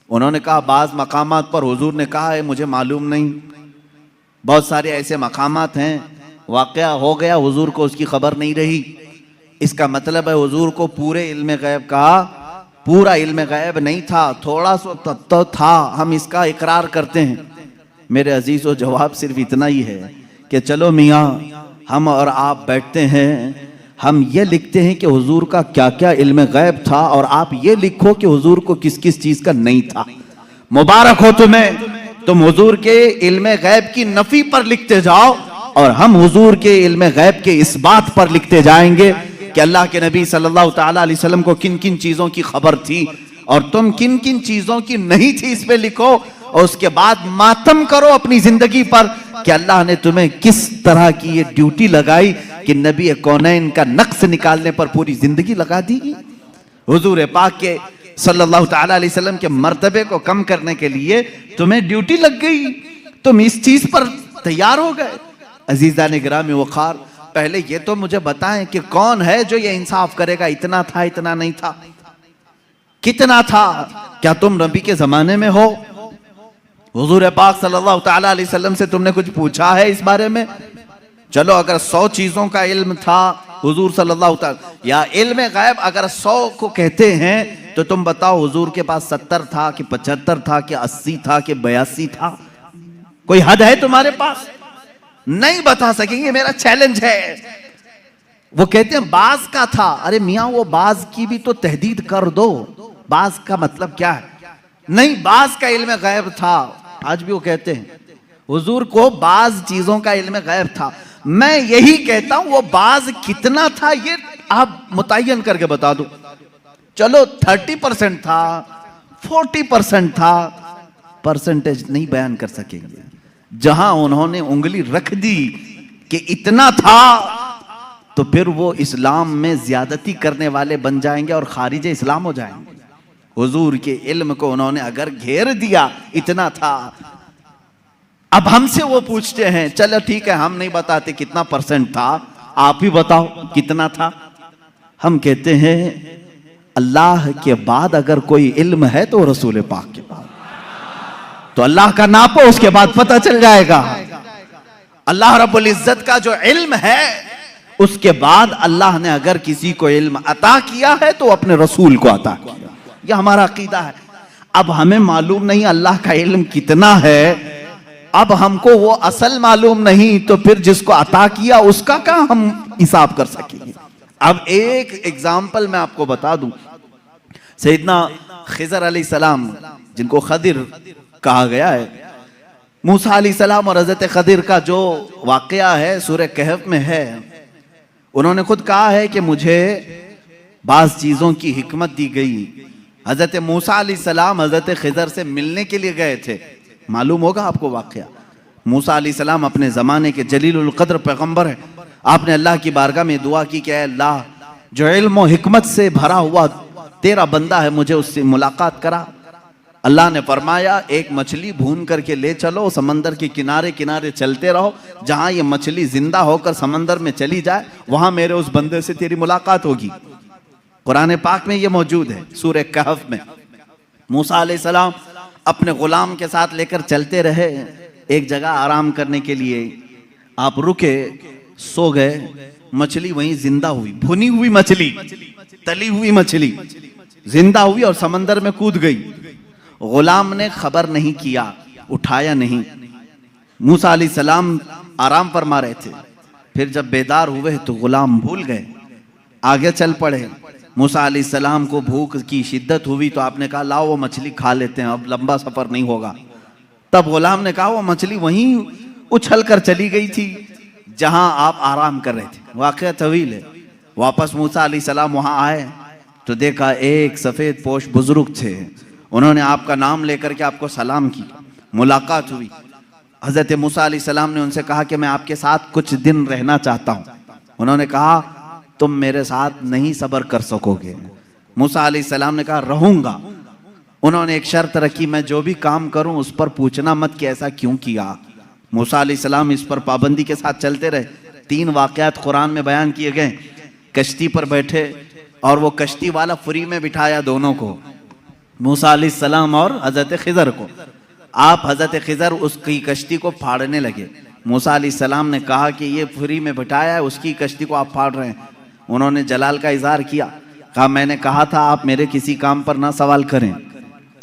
उन्होंने कहा बाज़ मकामात पर हुजूर ने कहा है मुझे मालूम नहीं, बहुत सारे ऐसे मकामात हैं वाक़या हो गया, हुजूर को उसकी खबर नहीं रही। इसका मतलब है हुजूर को पूरे इल्म गैब का पूरा इल्म गैब नहीं था, थोड़ा सा तो था, हम इसका इकरार करते हैं। मेरे अजीज़ों, जवाब सिर्फ इतना ही है कि चलो मियाँ, हम और आप बैठते हैं, हम ये लिखते हैं कि हुजूर का क्या क्या इल्म गैब था, और आप ये लिखो कि हुजूर को किस किस चीज़ का नहीं था। मुबारक हो तुम्हें, तुम हुजूर के इल्म गैब की नफी पर लिखते जाओ, और हम हुजूर के इल्म गैब के इस बात पर लिखते जाएंगे कि अल्लाह के नबी सल्लल्लाहु तआला अलैहि वसल्लम को किन किन चीज़ों की खबर थी और तुम किन किन चीज़ों की नहीं थी, इस पे लिखो। और उसके बाद मातम करो अपनी जिंदगी पर कि अल्लाह ने तुम्हें किस तरह की ये ड्यूटी लगाई कि नबी कौनैन का नक्श निकालने पर पूरी जिंदगी लगा दी। हुजूर पाक के सल्लल्लाहु तआला अलैहि वसल्लम के मर्तबे को कम करने के लिए तुम्हें ड्यूटी लग गई, तुम इस चीज पर तैयार हो गए। अजीज़ान गिरामी वक़ार, पहले ये तो मुझे बताएं कि कौन है जो ये इंसाफ करेगा, इतना था इतना नहीं था, कितना था? क्या तुम नबी के जमाने में हो? हुजूर पाक सल्लल्लाहु तआला अलैहि वसल्लम से तुमने कुछ पूछा है इस बारे में? चलो अगर 100 चीजों का इल्म था हुजूर सल्लल्लाहु तआला, या इल्म गैब अगर 100 को कहते हैं तो तुम बताओ हुजूर के पास 70 था कि 75 था कि 80 था कि 82 था? कोई हद है तुम्हारे पास? नहीं बता सकेंगे, मेरा चैलेंज है। वो कहते हैं बाज का था। अरे मियां, वो बाज की भी तो तहदीद कर दो, बाज का मतलब क्या है? नहीं, बाज का इल्म गैब था। आज भी वो कहते हैं हुजूर को बाज चीजों का इल्म गैब था। मैं यही कहता हूं वो बाज कितना था ये आप मुतय्यन करके बता दो। चलो 30% था, 40% था, परसेंटेज नहीं बयान कर सकेंगे। जहां उन्होंने उंगली रख दी कि इतना था, तो फिर वो इस्लाम में ज्यादती करने वाले बन जाएंगे और खारिज इस्लाम हो जाएंगे। हुजूर के इल्म को उन्होंने अगर घेर दिया इतना था। अब हमसे वो पूछते हैं चलो ठीक है, हम नहीं बताते कितना परसेंट था, आप ही बताओ कितना था। हम कहते हैं अल्लाह के बाद अगर कोई इल्म है तो रसूल पाक के बाद, तो अल्लाह का नापो, उसके बाद पता चल जाएगा। अल्लाह रब्बुल इज्जत का जो इल्म है, उसके बाद अल्लाह ने अगर किसी को इल्म अता किया है तो अपने रसूल को अता किया। यह हमारा अकीदा है। अब हमें मालूम नहीं अल्लाह का इल्म कितना है, अब हमको वो असल मालूम नहीं, तो फिर जिसको अता किया उसका क्या हम हिसाब कर सकेंगे? अब एक एग्जाम्पल मैं आपको बता दूं। सैयदना खिज़र अलैहिस्सलाम, जिनको खदिर कहा गया है, मूसा अलैहिस्सलाम और हजरत खदिर का जो वाकया है सूरह कहफ में है, उन्होंने खुद कहा है कि मुझे बाज चीजों की हिकमत दी गई। हजरत मूसा अलैहिस्सलाम हजरत खिदर से मिलने के लिए गए थे, मालूम होगा आपको वाकया। मूसा अलैहिस्सलाम अपने ज़माने के जलीलुल क़द्र पैगंबर है। आपने अल्लाह की बारगाह में दुआ की कि अल्लाह, जो इल्म और हिकमत से भरा हुआ तेरा बंदा है, मुझे उससे मुलाकात करा। अल्लाह ने फरमाया, एक मछली भून करके ले चलो, समंदर के किनारे किनारे चलते रहो, जहां ये मछली जिंदा होकर समंदर में चली जाए वहां मेरे उस बंदे से तेरी मुलाकात होगी। कुरान पाक में ये मौजूद है सूरह कहफ में। मूसा अलैहिस्सलाम अपने गुलाम के साथ लेकर चलते रहे, एक जगह आराम करने के लिए आप रुके, सो गए, मछली वहीं जिंदा हुई, भुनी हुई मछली, तली हुई मछली जिंदा हुई और समंदर में कूद गई। गुलाम ने खबर नहीं किया, उठाया नहीं। मूसा अलैहिस्सलाम आराम फरमा रहे थे, फिर जब बेदार हुए तो गुलाम भूल गए, आगे चल पड़े। मूसा अलैहिस्सलाम को भूख की शिद्दत हुई तो आपने कहा लाओ वो मछली खा लेते हैं, अब लंबा सफर नहीं होगा। तब गुलाम ने कहा वो मछली वहीं उछल कर चली गई थी जहां आप आराम कर रहे थे। वाकया तवील है। वापस मूसा अलैहिस्सलाम वहां आए तो देखा एक सफेद पोश बुजुर्ग थे, उन्होंने आपका नाम लेकर के आपको सलाम की, मुलाकात हुई। हजरत मूसा अलैहिस्सलाम ने उनसे कहा कि मैं आपके साथ कुछ दिन रहना चाहता हूं। उन्होंने कहा तुम मेरे साथ नहीं सब्र कर सकोगे। मूसा अलैहिस्सलाम ने कहा रहूंगा। उन्होंने एक शर्त रखी, मैं जो भी काम करूं उस पर पूछना मत कि ऐसा क्यों किया। मूसा अलैहिस्सलाम इस पर पाबंदी के साथ चलते रहे। 3 वाकयात कुरान में बयान किए गए। कश्ती पर बैठे और वो कश्ती वाला फ्री में बिठाया दोनों को, मूसा अलैहिस्सलाम और हजरत खिदर को। आप हजरत खिदर उसकी कश्ती को फाड़ने लगे। मूसा अलैहिस्सलाम ने कहा कि ये फ्री में बिठाया है, उसकी कश्ती को आप फाड़ रहे हैं। उन्होंने जलाल का इजहार किया, कहा मैंने कहा था आप मेरे किसी काम पर ना सवाल करें।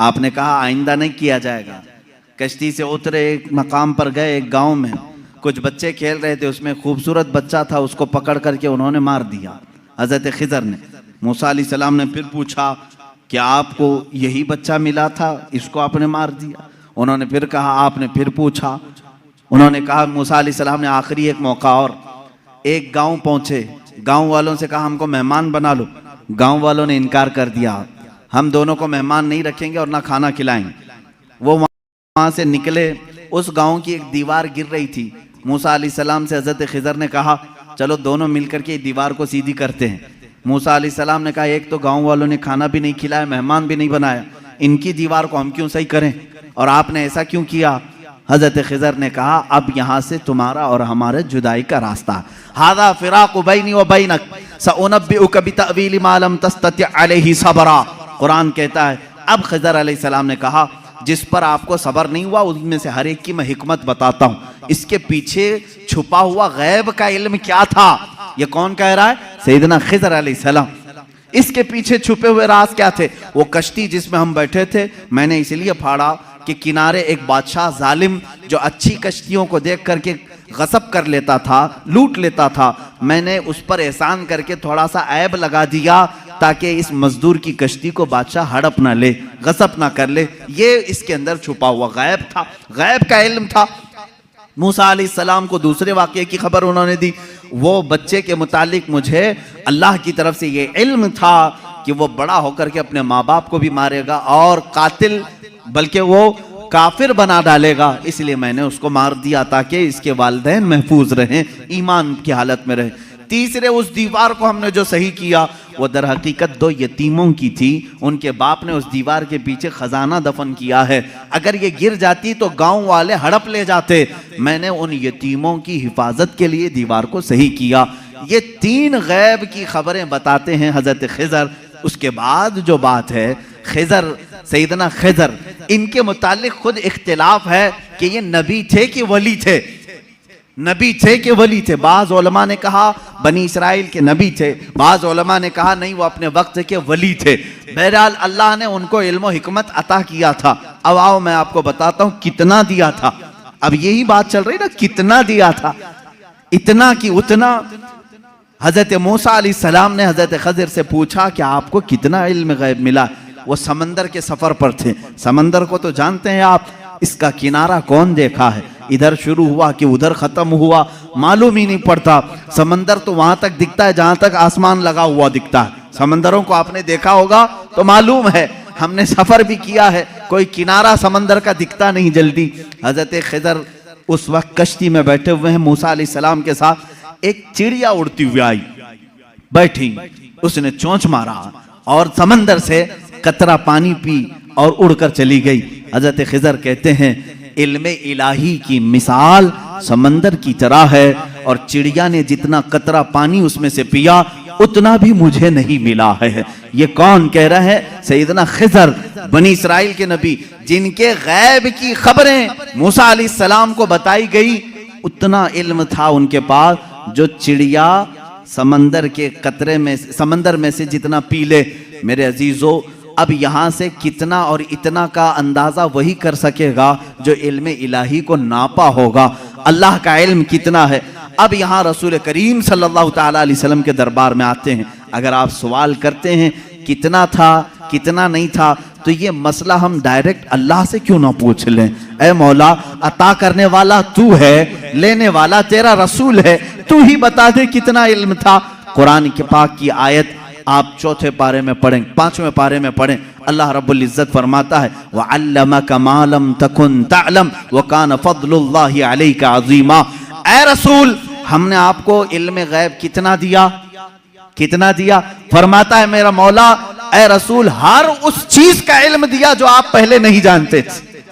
आपने कहा आइंदा नहीं किया जाएगा। कश्ती से उतरे, एक मकाम पर गए, एक गांव में कुछ बच्चे खेल रहे थे, उसमें खूबसूरत बच्चा था, उसको पकड़ करके उन्होंने मार दिया हजरत खिदर ने। मूसा अलैहिस्सलाम ने फिर पूछा क्या आपको यही बच्चा मिला था, इसको आपने मार दिया? उन्होंने फिर कहा। आपने फिर पूछा। उन्होंने कहा मूसा अलैहिस्सलाम ने आखिरी एक मौका और, एक गांव पहुंचे, गांव वालों से कहा हमको मेहमान बना लो। गांव वालों ने इनकार कर दिया, हम दोनों को मेहमान नहीं रखेंगे और ना खाना खिलाएंगे। वो वहां से निकले, उस गांव की एक दीवार गिर रही थी। मूसा अलैहिस्सलाम से हजरत खिदर ने कहा चलो दोनों मिलकर के दीवार को सीधी करते हैं। मूसा अलैहिस्सलाम ने कहा एक तो गांव वालों ने खाना भी नहीं खिलाया, मेहमान भी नहीं बनाया, इनकी दीवार को हम क्यों सही करें, और आपने ऐसा क्यों किया? हजरत खिदर ने कहा अब यहाँ से तुम्हारा और हमारे जुदाई का रास्ता, हादा फिराकु बैनी व बैनक सउनब्बिउका बितअवील मा लम तस्तति अलैहि सबरा। कुरान कहता है अब खिदर अलैहिस्सलाम ने कहा जिस पर आपको सबर नहीं हुआ उनमें से हर एक की मैं हिकमत बताता हूँ। इसके पीछे छुपा हुआ गैब का इल्म क्या था? ये कौन कह रहा है? सैयदना खिदर अलैहिस्सलाम। इसके पीछे छुपे हुए राज क्या थे? वो कश्ती जिसमें हम बैठे थे, मैंने इसलिए फाड़ा कि किनारे एक बादशाह जालिम जो अच्छी कश्तियों को देख करके गसब कर लेता था, लूट लेता था, मैंने उस पर एहसान करके थोड़ा सा ऐब लगा दिया ताकि इस मजदूर की कश्ती को बादशाह हड़प ना ले, गसब ना कर ले। ये इसके अंदर छुपा हुआ गैब था, गैब का इल्म था। मूसा अलैहिस्सलाम को दूसरे वाक़ये की खबर उन्होंने दी। वो बच्चे के मुतालिक मुझे अल्लाह की तरफ से ये इल्म था कि वो बड़ा होकर के अपने माँ बाप को भी मारेगा और कातिल बल्कि वो काफिर बना डालेगा, इसलिए मैंने उसको मार दिया ताकि इसके वालिदैन महफूज रहें, ईमान की हालत में रहें। तीसरे, उस दीवार को हमने जो सही किया वो दर हकीकत 2 यतीमों की थी। उनके बाप ने उस दीवार के पीछे खजाना दफन किया है, अगर ये गिर जाती तो गांव वाले हड़प ले जाते। मैंने उन यतीमों की हिफाजत के लिए दीवार को सही किया। ये 3 गैब की खबरें बताते हैं हजरत खिदर। उसके बाद जो बात है खिदर, सैयदना खिदर, इनके मुतालिक खुद इख्तिलाफ है कि ये नबी थे कि वली थे, नबी थे कि वली थे। बाज़ उलमा ने कहा बनी इसराइल के नबी थे, बाज़ उलमा ने कहा नहीं वो अपने वक्त के वली थे। बहरहाल अल्लाह ने उनको इल्म हिकमत अता किया था। अब आओ मैं आपको बताता हूँ कितना दिया था। अब यही बात चल रही ना, कितना दिया था, इतना कि उतना। हजरत मूसा अलैहिस्सलाम ने हजरत खिदर से पूछा कि आपको कितना इल्म गैब मिला? वो समंदर के सफर पर थे। समंदर को तो जानते हैं आप, इसका किनारा कौन देखा है, इधर शुरू हुआ कि उधर खत्म हुआ, मालूम ही नहीं पड़ता। समंदर तो वहां तक दिखता है जहां तक आसमान लगा हुआ दिखता है। समंदरों को आपने देखा होगा तो मालूम है, हमने सफर भी किया है, कोई किनारा समंदर का दिखता नहीं जल्दी। हजरत खिदर उस वक्त कश्ती में बैठे हुए हैं मूसा अलैहिस्सलाम के साथ, एक चिड़िया उड़ती हुई आई, बैठी, उसने चोंच मारा और समंदर से कतरा पानी पी और उड़कर चली गई। हजरत खिदर कहते हैं इल्मे इलाही की मिसाल समंदर की तरह है, और चिड़िया ने जितना कतरा पानी उसमें से पिया उतना भी मुझे नहीं मिला है। ये कौन कह रहा है? सैयदना खिदर, बनी इस्राइल के नबी, जिनके गैब की खबरें मूसा अलैहिस्सलाम को बताई गई, उतना इल्म था उनके पास जो चिड़िया समंदर के कतरे में, समंदर में से जितना पी ले। मेरे अजीजों, अब यहां से कितना और इतना का अंदाजा वही कर सकेगा जो इल्म इलाही को नापा होगा। अल्लाह का इल्म कितना है। अब यहां रसूल करीम सल्लल्लाहु ताला अलैहि वसल्लम के दरबार में आते हैं। अगर आप सवाल करते हैं कितना था कितना नहीं था, तो ये मसला हम डायरेक्ट अल्लाह से क्यों ना पूछ लें? ऐ मौला, अता करने वाला तू है, लेने वाला तेरा रसूल है, तू ही बता दे कितना इल्म था। कुरान के पाक की आयत आप चौथे पारे में पढ़ें, पांचवें पारे में पढ़ें, अल्लाह रब्बुल इज्जत फरमाता है वअल्लमका मा लम तकुन तअलम व कान फज़लुल्लाहि अलैका अज़ीमा। ऐ रसूल, हमने आपको इल्म गैब कितना दिया? कितना दिया? फरमाता है मेरा मौला, ऐ रसूल, हर उस चीज का इल्म दिया जो आप पहले नहीं जानते थे।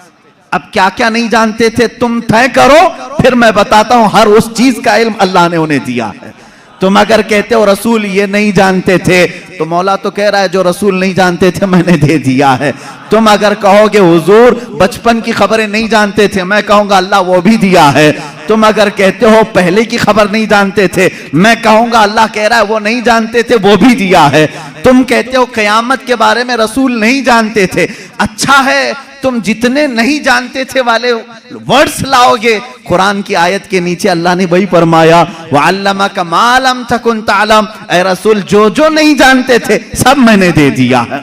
अब क्या क्या नहीं जानते थे तुम तय करो, फिर मैं बताता हूं। हर उस चीज का इल्म अल्लाह ने उन्हें दिया है। तुम अगर कहते हो रसूल ये नहीं जानते थे, तो मौला तो कह रहा है जो रसूल नहीं जानते थे मैंने दे दिया है। तुम अगर कहोगे हुजूर बचपन की खबरें नहीं जानते थे, मैं कहूंगा अल्लाह वो भी दिया है। तुम अगर कहते हो पहले की खबर नहीं जानते थे, मैं कहूंगा अल्लाह कह रहा है वो नहीं जानते थे, वो भी दिया है। तुम कहते हो क़यामत के बारे में रसूल नहीं जानते थे, अच्छा है, तुम जितने नहीं जानते थे वाले वर्ड्स लाओगे, कुरान की आयत के नीचे अल्लाह ने वही फरमाया वअल्लमका मा लम तकुन तअलम। ऐ रसूल, जो जो नहीं जानते थे सब मैंने दे दिया है।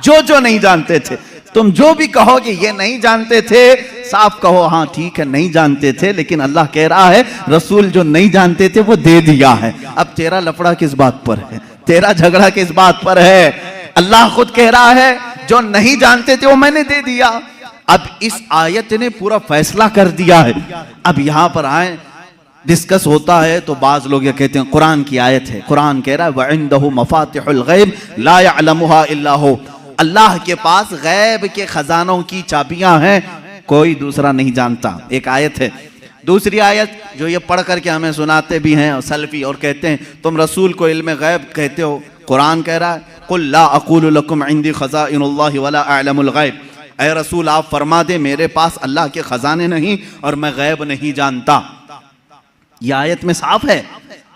जो जो नहीं जानते थे, तुम जो भी कहोगे ये नहीं जानते थे, साफ कहो हाँ ठीक है नहीं जानते थे, लेकिन अल्लाह कह रहा है रसूल जो नहीं जानते थे वो दे दिया है। अब तेरा लफड़ा किस बात पर है? तेरा झगड़ा किस बात पर है? अल्लाह खुद कह रहा है जो नहीं जानते थे वो मैंने दे दिया। अब इस आयत ने पूरा फैसला कर दिया है। अब यहां पर आए, डिस्कस होता है तो बाज लोग ये कहते हैं कुरान की आयत है, कुरान कह रहा है वइंदहु मफातिहुल गैब ला यअलमुहा इल्ला हु। अल्लाह के पास गैब के खजानों की चाबियां हैं, कोई दूसरा नहीं जानता। एक आयत है। दूसरी आयत जो ये पढ़ करके हमें सुनाते भी हैं और सल्फी, और कहते हैं तुम रसूल को इल्म गैब कहते हो। कुरान कह रहा है कुल ला अक़ूलु लकुम इंदी खज़ाइनुल्लाहि वला अअलमुल गैब। ऐ रसूल आप फरमा दे मेरे पास अल्लाह के खजाने नहीं और मैं गैब नहीं जानता। यह आयत में साफ है,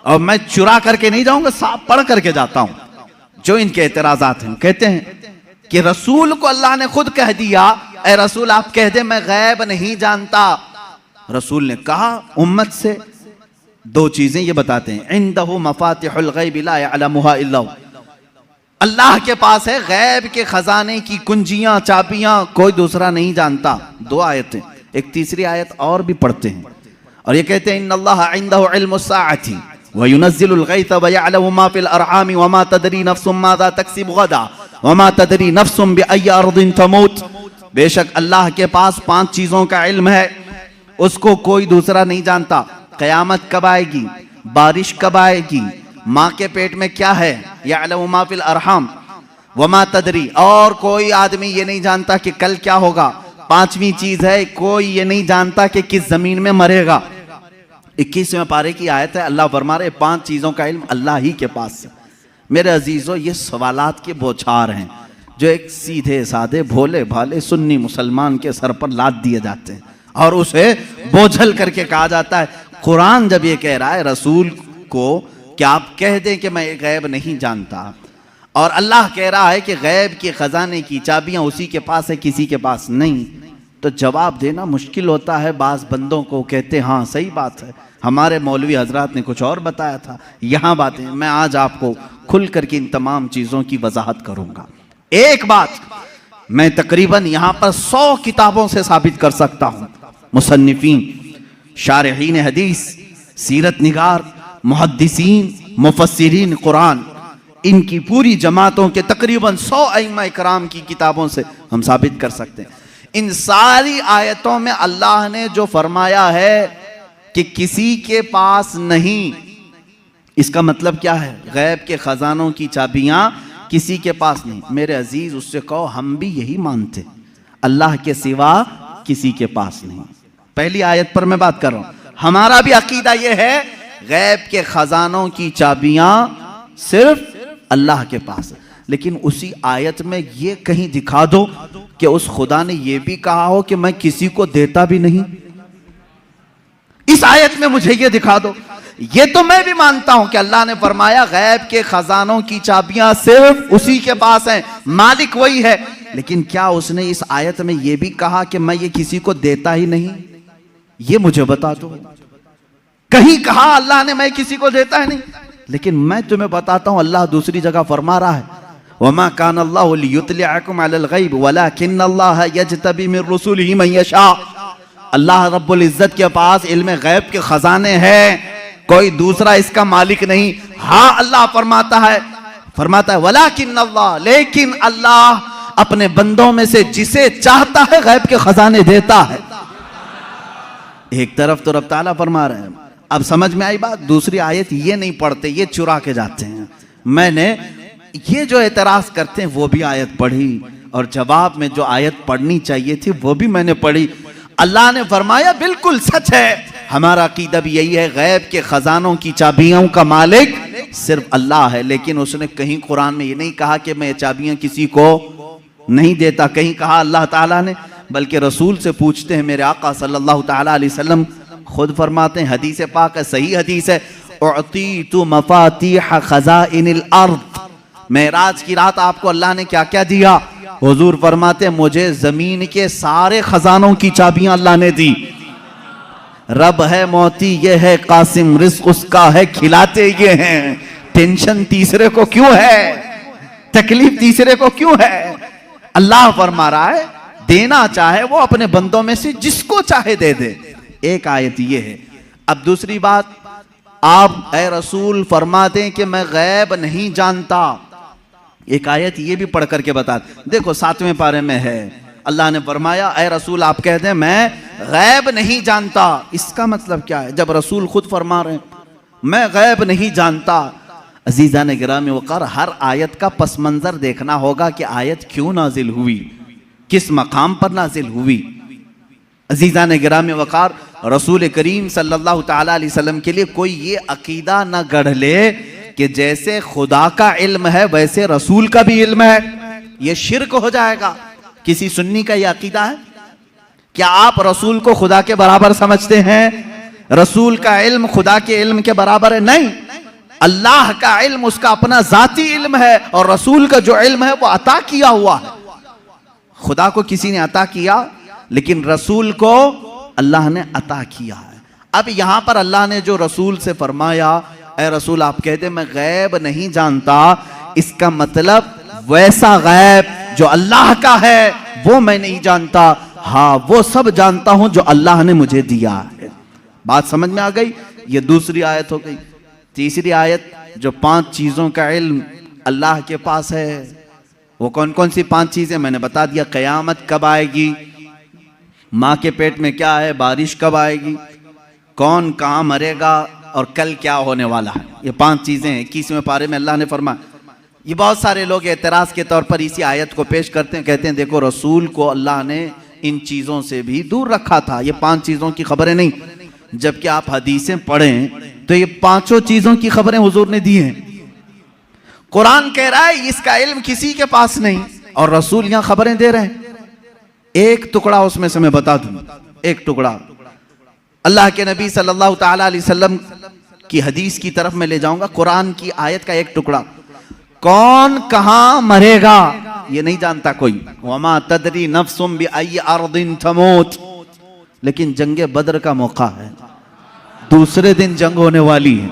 और मैं चुरा करके नहीं जाऊंगा, साफ पढ़ करके जाता हूं। जो इनके एतराजात हैं, कहते हैं कि रसूल को अल्लाह ने खुद कह दिया ऐ रसूल आप कह दे मैं गैब नहीं जानता। रसूल ने कहा उम्मत से दो चीजें ये बताते हैं, इंदहु मफातिहुल गैब ला यअलमुहा इल्ला हु। अल्लाह के पास है गैब के खजाने की कुंजियां, चाबियां, कोई दूसरा नहीं जानता। दो आयतें। एक तीसरी आयत और भी पढ़ते हैं और ये कहते हैं इन्नल्लाह इंदहु इल्मुस्साअति व युनज़्ज़िलुल गैथ व यअलमु मा फिल अरहाम व मा तदरी नफ्सुम माज़ा तक्सिबु गदा व मा तदरी नफ्सुम बिअय्यि अर्दिन तमूत। बेशक अल्लाह के पास 5 चीजों का इल्म है, उसको कोई दूसरा नहीं जानता। क़यामत कब आएगी, बारिश कब आएगी, माँ के पेट में क्या है, यअलमु मा फिल अरहाम व मा तदरी, और कोई आदमी ये नहीं जानता कि कल क्या होगा। 5वीं चीज है कोई ये नहीं जानता कि किस जमीन में मरेगा। 21वें पारे की आयत है, अल्लाह फरमा रहे 5 चीजों का इल्म अल्लाह ही के पास है। मेरे अजीजों, ये सवालात के बौछार हैं जो एक सीधे साधे भोले भाले सुन्नी मुसलमान के सर पर लाद दिए जाते हैं और उसे बोझल करके कहा जाता है। कुरान जब ये कह रहा है रसूल को कि आप कह दें कि मैं गैब नहीं जानता, और अल्लाह कह रहा है कि गैब के खजाने की चाबियां उसी के पास है, किसी के पास नहीं, तो जवाब देना मुश्किल होता है। बाज बंदों को कहते हैं हाँ सही बात है, हमारे मौलवी हजरात ने कुछ और बताया था, यहाँ बातें। मैं आज आपको खुल करके इन तमाम चीज़ों की वजाहत करूँगा। एक बात मैं तकरीबन यहां पर 100 किताबों से साबित कर सकता हूं। मुसन्निफीन, शारहीन हदीस, सीरत निगार, मुहद्दिसीन, मुफस्सिरीन कुरान, इनकी पूरी जमातों के तकरीबन 100 अइम्मा इकराम की किताबों से हम साबित कर सकते हैं। इन सारी आयतों में अल्लाह ने जो फरमाया है कि किसी के पास नहीं, इसका मतलब क्या है? गैब के खजानों की चाबियां किसी के पास नहीं। मेरे अजीज, उससे कहो हम भी यही मानते, अल्लाह के सिवा किसी के पास नहीं। पहली आयत पर मैं बात कर रहा हूं, हमारा भी अकीदा यह है गैब के खजानों की चाबियां सिर्फ अल्लाह के पास है। लेकिन उसी आयत में ये कहीं दिखा दो कि उस खुदा ने यह भी कहा हो कि मैं किसी को देता भी नहीं। इस आयत में मुझे ये दिखा दो। ये तो मैं भी मानता हूं कि अल्लाह ने फरमाया गैब के खजानों की चाबियां सिर्फ उसी के पास हैं, मालिक वही है। लेकिन क्या उसने इस आयत में यह भी कहा कि मैं ये किसी को देता ही नहीं? ये मुझे बता दो। कहीं कहा अल्लाह ने मैं किसी को देता ही नहीं? लेकिन मैं तुम्हें बताता हूं, अल्लाह दूसरी जगह फरमा रहा है, वमा कान अल्लाहु लियुत्लिअकुम अलल गैब वलाकिन्नल्लाह यज्तबी मिन रुसुलिही मन यशा। अल्लाह रब्बुल इज्जत के पास इल्म गैब के खजाने हैं, कोई दूसरा इसका मालिक नहीं। हाँ, अल्लाह फरमाता है वलाकिन्नल्लाह, लेकिन अल्लाह अपने बंदों में से जिसे चाहता है गैब के खजाने देता है। एक तरफ तो रब ताला फरमा रहे हैं, अब समझ में आई बात। दूसरी आयत ये नहीं पढ़ते, ये चुरा के जाते हैं। मैंने ये जो एतराज करते हैं वो भी आयत पढ़ी, और जवाब में जो आयत पढ़नी चाहिए थी वो भी मैंने पढ़ी। अल्लाह ने फरमाया बिल्कुल सच है, हमारा अकीदा भी यही है, गैब के खजानों की चाबियों का मालिक सिर्फ अल्लाह है। लेकिन उसने कहीं कुरान में ये नहीं कहा कि मैं ये चाबियां किसी को नहीं देता, कहीं कहा अल्लाह ताला ने, बल्कि रसूल से पूछते हैं। मेरे आका सल्लल्लाहु ताला अलैहि वसल्लम खुद फरमाते हैं, हदीस पाक है, सही हदीस है, उअतीतु मफातीह खज़ाइनिल अर्द। मेराज की रात आपको अल्लाह ने क्या क्या दिया? हुजूर फरमाते हैं, मुझे जमीन के सारे खजानों की चाबियां अल्लाह ने दी। रब है मोती ये है कासिम, रिस्क उसका है खिलाते ये हैं। टेंशन तीसरे को क्यों है? तकलीफ तीसरे को क्यों है? अल्लाह फरमा रहा है देना चाहे वो अपने बंदों में से जिसको चाहे दे दे। एक आयत ये है। अब दूसरी बात, आप ऐ रसूल फरमा दें कि मैं गैब नहीं जानता। एक आयत ये भी पढ़ करके बता, देखो 7वें पारे में है, अल्लाह ने फरमाया ऐ रसूल आप कह दें मैं गैब नहीं जानता। इसका मतलब क्या है? जब रसूल खुद फरमा रहे हैं मैं गैब नहीं जानता। अजीज़ान गिरामी वक़ार, हर आयत का पस मंज़र देखना होगा कि आयत क्यों नाजिल हुई, किस मकाम पर नाजिल हुई। अजीज़ान गिरामी वक़ार, रसूल करीम सल्लल्लाहु ताला अलैहि वसल्लम के लिए कोई ये अकीदा न गढ़ ले कि जैसे खुदा का इल्म है वैसे रसूल का भी इल्म है। ये शिर्क हो जाएगा। किसी सुन्नी का ये अकीदा है? क्या आप रसूल को खुदा के बराबर समझते हैं? रसूल का इल्म खुदा के इल्म के बराबर है? नहीं। अल्लाह का इल्म उसका अपना जाती इल्म है, और रसूल का जो इल्म है वो अता किया हुआ है। खुदा को किसी ने अता किया, लेकिन रसूल को अल्लाह ने अता किया है। अब यहां पर अल्लाह ने जो रसूल से फरमाया ऐ रसूल आप कहते मैं गैब नहीं जानता, इसका मतलब वैसा गैब जो अल्लाह का है वो मैं नहीं जानता, हाँ वो सब जानता हूं जो अल्लाह ने मुझे दिया है। बात समझ में आ गई? ये दूसरी आयत हो गई। तीसरी आयत, जो 5 चीजों का इल्म अल्लाह के पास है, वो कौन कौन सी 5 चीजें मैंने बता दिया। कयामत कब आएगी, माँ के पेट में क्या है, बारिश कब आएगी, कौन कहाँ मरेगा, और कल क्या होने वाला है। ये 5 चीजें 21वें पारे में अल्लाह ने फरमाया। ये बहुत सारे लोग एतराज के तौर पर इसी आयत को पेश करते हैं, कहते हैं देखो रसूल को अल्लाह ने इन चीजों से भी दूर रखा था, ये 5 चीजों की खबरें नहीं। जबकि आप हदीसें पढ़ें तो ये 5 चीजों की खबरें हुजूर ने दी हैं। कुरान कह रहा है इसका इल्म किसी के पास नहीं, और रसूल यहां खबरें दे रहे हैं। एक टुकड़ा उसमें से मैं बता दूं, एक टुकड़ा अल्लाह के नबी सल्लल्लाहु ताला अलैहि वसल्लम की हदीस की तरफ मैं ले जाऊंगा। कुरान की आयत का एक टुकड़ा, कौन कहां मरेगा ये नहीं जानता कोई। वमा तदरी नफ्सुम बिअय्यि अर्दिन तमूत। लेकिन जंगे बद्र का मौका है, दूसरे दिन जंग होने वाली है।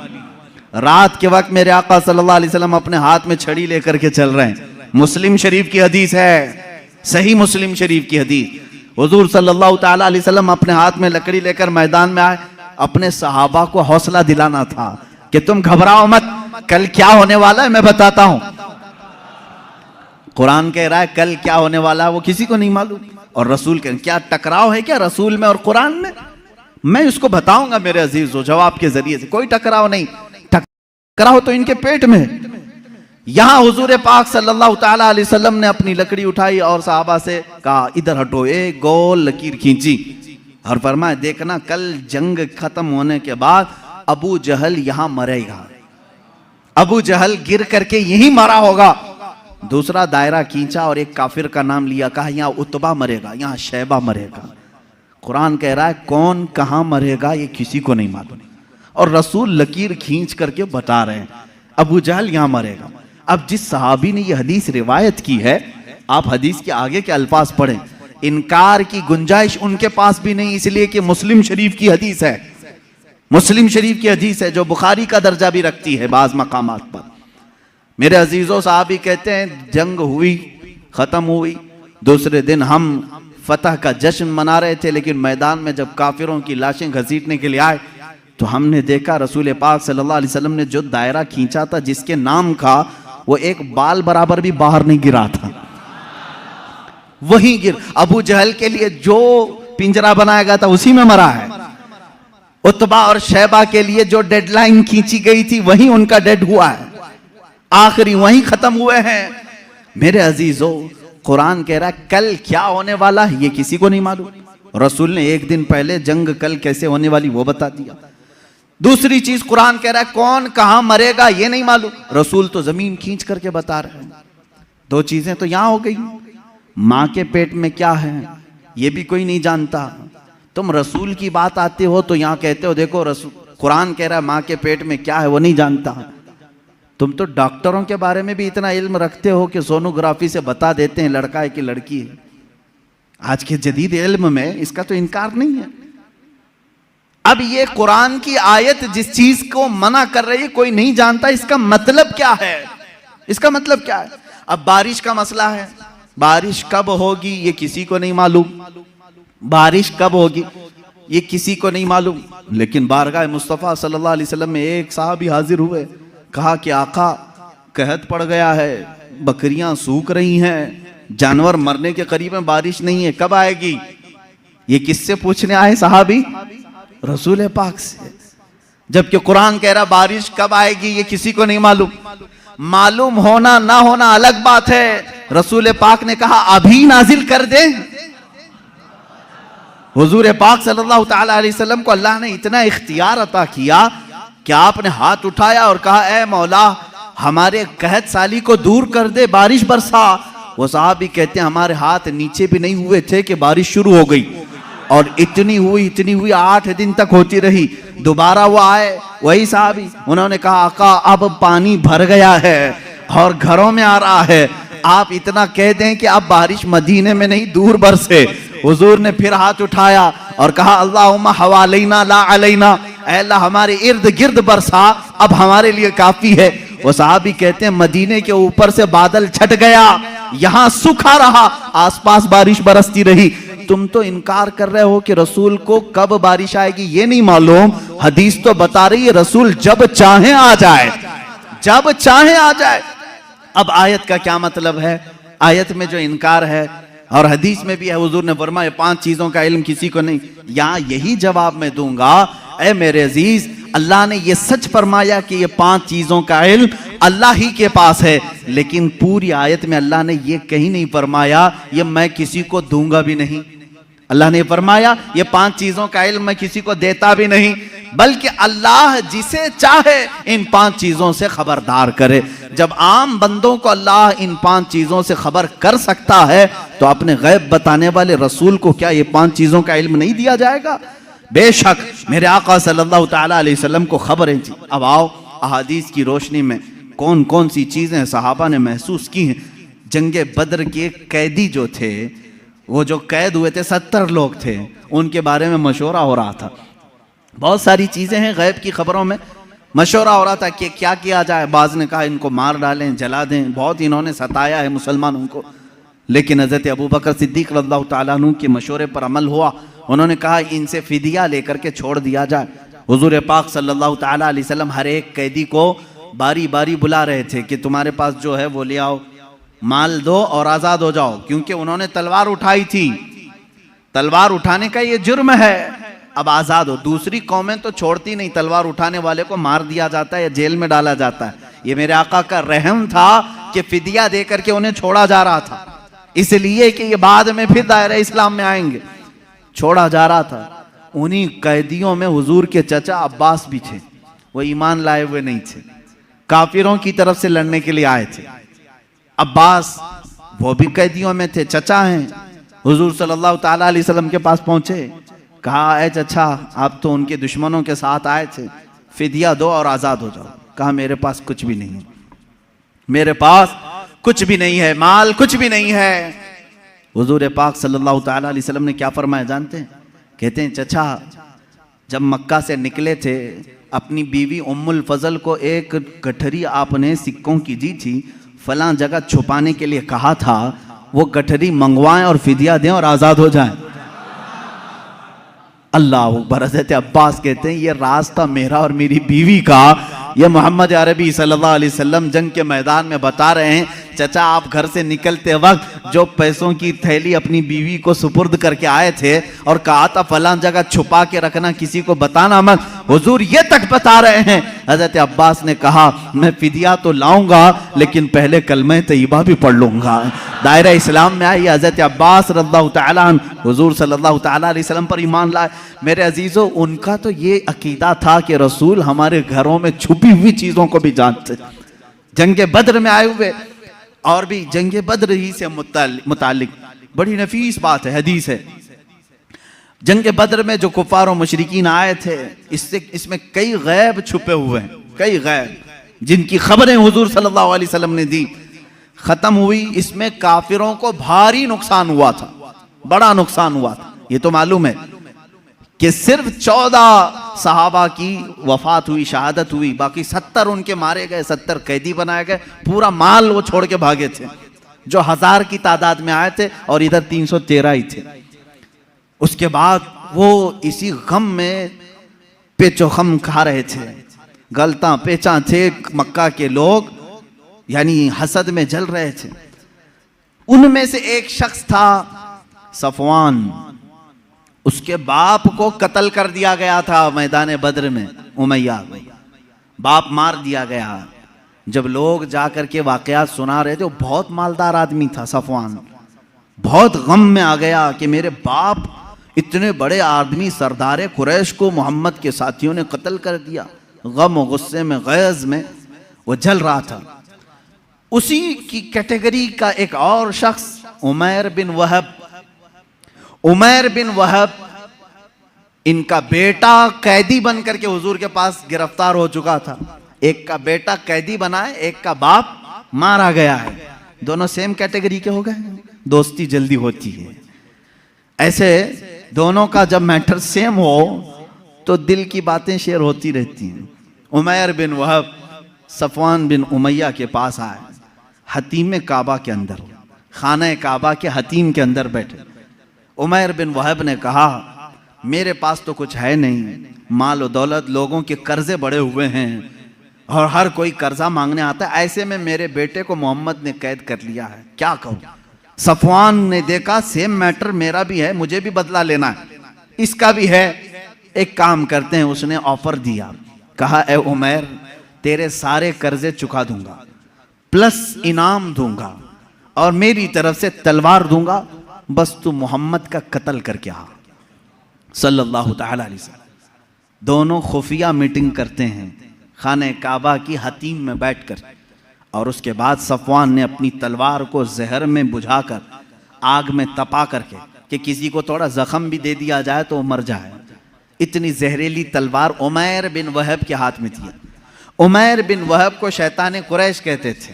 रात के वक्त मेरे आका सल्लल्लाहु अलैहि वसल्लम अपने हाथ में छड़ी लेकर के चल रहे हैं। मुस्लिम शरीफ की हदीस है, सही मुस्लिम शरीफ की हदीस, हुजूर सल्लल्लाहु ताला अलैहि वसल्लम अपने हाथ में लकड़ी लेकर मैदान में आए, अपने सहाबा को हौसला दिलाना था कि तुम घबराओ मत, कल क्या होने वाला है मैं बताता हूं। कुरान कह रहा है कल क्या होने वाला है वो किसी को नहीं मालूम, और रसूल कह क्या टकराव है क्या रसूल में और कुरान में? मैं इसको बताऊंगा मेरे अजीजों जवाब के जरिए से। कोई टकराव नहीं, टकराव तो इनके पेट में। यहां हुजूर पाक सल्लल्लाहु ताला अलैहि वसल्लम ने अपनी लकड़ी उठाई और सहाबा से कहा इधर हटो, एक गोल लकीर खींची और फरमाया देखना कल जंग खत्म होने के बाद अबू जहल यहां मरेगा, अबू जहल गिर करके यही मरा होगा। दूसरा दायरा खींचा और एक काफिर का नाम लिया, कहा यहां उतबा मरेगा, यहां शैबा मरेगा। कुरान कह रहा है कौन कहां मरेगा ये किसी को नहीं मालूम, और रसूल लकीर खींच करके बता रहे हैं अबू जहल यहां मरेगा। अब जिस सहाबी ने ये हदीस रिवायत की है, आप हदीस के आगे के अल्फाज पढ़ें, इनकार की गुंजाइश उनके पास भी नहीं, इसलिए कि मुस्लिम शरीफ की हदीस है, मुस्लिम शरीफ की हदीस है जो बुखारी का दर्जा भी रखती है बाज मकामात पर। मेरे अजीजों साहबी कहते हैं जंग हुई, खत्म हुई, दूसरे दिन हम फतह का जश्न मना रहे थे, लेकिन मैदान में जब काफिरों की लाशें घसीटने के लिए आए तो हमने देखा रसूल पाक सल्लल्लाहु अलैहि वसल्लम ने जो दायरा खींचा था जिसके नाम का, वो एक बाल बराबर भी बाहर नहीं गिरा था, वहीं गिर। अबू जहल के लिए जो पिंजरा बनाया गया था उसी में मरा है। उतबा और शैबा के लिए जो डेडलाइन खींची गई थी वहीं उनका डेड हुआ है, आखिरी वहीं खत्म हुए हैं। मेरे अजीजों कुरान कह रहा है कल क्या होने वाला है ये किसी को नहीं मालूम, रसूल ने एक दिन पहले जंग कल कैसे होने वाली वो बता दिया। दूसरी चीज कुरान कह रहा है कौन कहां मरेगा ये नहीं मालूम, रसूल तो जमीन खींच करके बता रहे हैं। दो चीजें तो यहां हो गई, मां के पेट में क्या है ये भी कोई नहीं जानता। तुम रसूल की बात आते हो तो यहां कहते हो देखो रसूल, कुरान कह रहा है मां के पेट में क्या है वो नहीं जानता। तुम तो डॉक्टरों के बारे में भी इतना इल्म रखते हो कि सोनोग्राफी से बता देते हैं लड़का है कि लड़की है। आज के जदीद इल्म में इसका तो इनकार नहीं है। अब ये कुरान की आयत जिस चीज को मना कर रही है कोई नहीं जानता, इसका मतलब क्या है, इसका मतलब क्या है? अब बारिश का मसला है, बारिश कब होगी ये किसी को नहीं मालूम, बारिश कब होगी ये किसी को नहीं मालूम। लेकिन बारगाह मुस्तफ़ा सल्लल्लाहु अलैहि वसल्लम में एक साहबी हाजिर हुए, कहा कि आका कहत पड़ गया है, बकरियां सूख रही हैं, जानवर मरने के करीब में, बारिश नहीं है, कब आएगी? ये किससे पूछने आए साहबी? रसूल पाक से। जबकि कुरान कह रहा बारिश कब आएगी ये किसी को नहीं मालूम। मालूम होना ना होना अलग बात है, रसूल पाक ने कहा अभी नाजिल कर दे। हुजूर पाक सल्लल्लाहु ताला अलैहि वसल्लम को अल्लाह ने इतना इख्तियार अता किया कि आपने हाथ उठाया और कहा ए मौला हमारे कहत साली को दूर कर दे, बारिश बरसा। वो साहबी कहते हैं हमारे हाथ नीचे भी नहीं हुए थे कि बारिश शुरू हो गई, और इतनी हुई 8 दिन तक होती रही। दोबारा वो आए वही साहबी, उन्होंने कहा आका अब पानी भर गया है और घरों में आ रहा है, आप इतना कह दें कि अब बारिश मदीने में नहीं दूर बरसे। हुजूर ने फिर हाथ उठाया और कहा अल्लाहुम्मा हवालैना ला अलैना, ऐ अल्लाह हमारे इर्द गिर्द बरसा, अब हमारे लिए काफी है। वो साहबी कहते हैं मदीने के ऊपर से बादल छट गया, यहां सूखा रहा, आसपास बारिश बरसती रही। तुम तो इनकार कर रहे हो कि रसूल को कब बारिश आएगी ये नहीं मालूम। हदीस तो बता रही है रसूल जब चाहे आ जाए, जब चाहे आ जाए। अब आयत का क्या मतलब है? आयत में जो इनकार है और हदीस में भी है, हुजूर ने फरमाया 5 चीजों का इल्म किसी को नहीं। यहां यही जवाब मैं दूंगा, ऐ मेरे अजीज अल्लाह ने ये सच फरमाया कि ये 5 चीजों का इल्म अल्लाह ही के पास है, लेकिन पूरी आयत में अल्लाह ने ये कहीं नहीं फरमाया ये मैं किसी को दूंगा भी नहीं। अल्लाह ने फरमाया ये 5 चीजों का इल्म मैं किसी को देता भी नहीं, बल्कि अल्लाह जिसे चाहे इन 5 चीजों से खबरदार करे। जब आम बंदों को अल्लाह इन 5 चीजों से खबर कर सकता है तो अपने गैब बताने वाले रसूल को क्या ये 5 चीजों का इल्म नहीं दिया जाएगा? बेशक मेरे आका सल्लल्लाहु ताला अलैहि वसल्लम को खबरें थी। अब आओ अहादीस की रोशनी में कौन कौन सी चीजें सहाबा ने महसूस की हैं। जंगे बद्र के कैदी जो थे, वो जो कैद हुए थे 70 लोग थे, उनके बारे में मशवरा हो रहा था। बहुत सारी चीजें हैं गैब की खबरों में, मशवरा हो रहा था कि क्या किया जाए। बाज ने कहा इनको मार डालें, जला दें, बहुत इन्होंने सताया है मुसलमानों को। लेकिन हज़रत अबू बकर सिद्दीक़ रज़ियल्लाहु ताला अन्हु के मशवरे पर अमल हुआ। उन्होंने कहा इनसे फिदिया लेकर के छोड़ दिया जाए। हुज़ूर पाक सल्लल्लाहु ताला अलैहि वसल्लम हर एक कैदी को बारी बारी बुला रहे थे कि तुम्हारे पास जो है वो ले आओ, माल दो और आज़ाद हो जाओ, क्योंकि उन्होंने तलवार उठाई थी। तलवार उठाने का ये जुर्म है, अब आज़ाद हो। दूसरी कौमें तो छोड़ती नहीं, तलवार उठाने वाले को मार दिया जाता है या जेल में डाला जाता है। ये मेरे आका का रहम था कि फिदिया दे करके उन्हें छोड़ा जा रहा था, इसलिए कि ये बाद में फिर दायरा इस्लाम में आएंगे, छोड़ा जा रहा था। उन्हीं कैदियों में हुजूर के चचा अब्बास भी थे। वो ईमान लाए हुए नहीं थे, काफिरों की तरफ से लड़ने के लिए आए थे। अब्बास वो भी कैदियों में थे, चचा हैं। हुजूर सल्लल्लाहु ताला अलैहि वसल्लम के पास पहुंचे, कहा ए चचा आप तो उनके दुश्मनों के साथ आए थे, फिदिया दो और आज़ाद हो जाओ। कहा मेरे पास कुछ भी नहीं है, मेरे पास कुछ भी नहीं है, माल कुछ भी नहीं है। हुजूर पाक सल्लल्लाहु ताला अलैहि वसल्लम ने क्या फरमाया जानते हैं? कहते हैं चचा जब मक्का से निकले थे, अपनी बीवी उम्मुल फजल को एक गठरी आपने सिक्कों की दी थी, फलां जगह छुपाने के लिए कहा था, वो गठरी मंगवाएं और फिदिया दें और आज़ाद हो जाएं। अल्लाह अकबर। हज़रत अब्बास कहते हैं ये रास्ता मेरा और मेरी बीवी का, ये मोहम्मद अरबी सल्लल्लाहु अलैहि वसल्लम जंग के मैदान में बता रहे हैं। चचा आप घर से निकलते वक्त जो पैसों की थैली अपनी बीवी को सुपुर्द करके आए थे और कहा था फलां जगह छुपा के रखना, किसी को बताना मत, हुजूर ये तक बता रहे हैं। हज़रत अब्बास ने कहा मैं फिदिया तो लाऊंगा लेकिन पहले कलमा तैयबा भी पढ़ लूंगा। दायरा इस्लाम में आई हज़रत अब्बास रज़ियल्लाहु ताला अन्हु हुजूर सल्लल्लाहु ताला अलैहि वसल्लम पर ईमान लाए। मेरे अजीजों, उनका तो ये अकीदा था कि रसूल हमारे घरों में छुपी हुई चीज़ों को भी जानते। जंग बद्र में आए हुए और भी जंग बद्र ही से मुतालिक बड़ी नफीस बात है, हदीस है। जंग बद्र में जो कुफार और मुशरिकीन आए थे, इसमें कई गैब छुपे हुए हैं, कई गैब जिनकी खबरें हुजूर सल्लल्लाहु अलैहि वसल्लम ने दी। खत्म हुई, इसमें काफिरों को भारी नुकसान हुआ था, बड़ा नुकसान हुआ था। ये तो मालूम है कि सिर्फ 14 सहाबा की वफात हुई, शहादत हुई, बाकी 70 उनके मारे गए, 70 कैदी बनाए गए, पूरा माल वो छोड़ के भागे थे, जो 1000 की तादाद में आए थे और इधर 313 ही थे। उसके बाद वो इसी गम में पेचोखम खा रहे थे, गलता पेचा थे। मक्का के लोग यानी हसद में जल रहे थे। उनमें से एक शख्स था सफवान, उसके बाप को कत्ल कर दिया गया था मैदान बद्र में, उमैया बाप मार दिया गया। जब लोग जाकर के वाकयात सुना रहे थे, वो बहुत मालदार आदमी था सफवान, बहुत गम में आ गया कि मेरे बाप इतने बड़े आदमी सरदार कुरैश को मोहम्मद के साथियों ने कत्ल कर दिया। गम और गुस्से में, गैज़ में वो जल रहा था। उसी की कैटेगरी का एक और शख्स उमैर बिन वहब, उमैर बिन वहब, इनका बेटा कैदी बन करके हुजूर के पास गिरफ्तार हो चुका था। एक का बेटा कैदी बना है, एक का बाप मारा गया है। दोनों सेम कैटेगरी के हो गए, दोस्ती जल्दी होती है। ऐसे दोनों का जब मैटर सेम हो तो दिल की बातें शेयर होती रहती हैं। उमैर बिन वहब सफवान बिन उमैया के पास आए, हतीम काबा के अंदर, खाना काबा के हतीम के अंदर बैठे। उमैर बिन वहब ने कहा मेरे पास तो कुछ है नहीं, माल और दौलत, लोगों के कर्जे बड़े हुए हैं और हर कोई कर्जा मांगने आता है, ऐसे में मेरे बेटे को मोहम्मद ने कैद कर लिया है, क्या कहूँ। सफवान ने देखा सेम मैटर मेरा भी है, मुझे भी बदला लेना है, इसका भी है, एक काम करते हैं। उसने ऑफर दिया, कहा ए उमैर तेरे सारे कर्जे चुका दूंगा, प्लस इनाम दूंगा और मेरी तरफ से तलवार दूंगा, बस तू मोहम्मद का कत्ल करके आ सल्लल्लाहु ताला अलैहि वसल्लम। दोनों खुफिया मीटिंग करते हैं खाने काबा की हतीम में बैठकर, और उसके बाद सफवान ने अपनी तलवार को जहर में बुझाकर आग में तपा करके कि किसी को थोड़ा जख्म भी दे दिया जाए तो वो मर जाए, इतनी जहरीली तलवार उमैर बिन वहब के हाथ में थी। उमैर बिन वहब को शैतान कुरैश कहते थे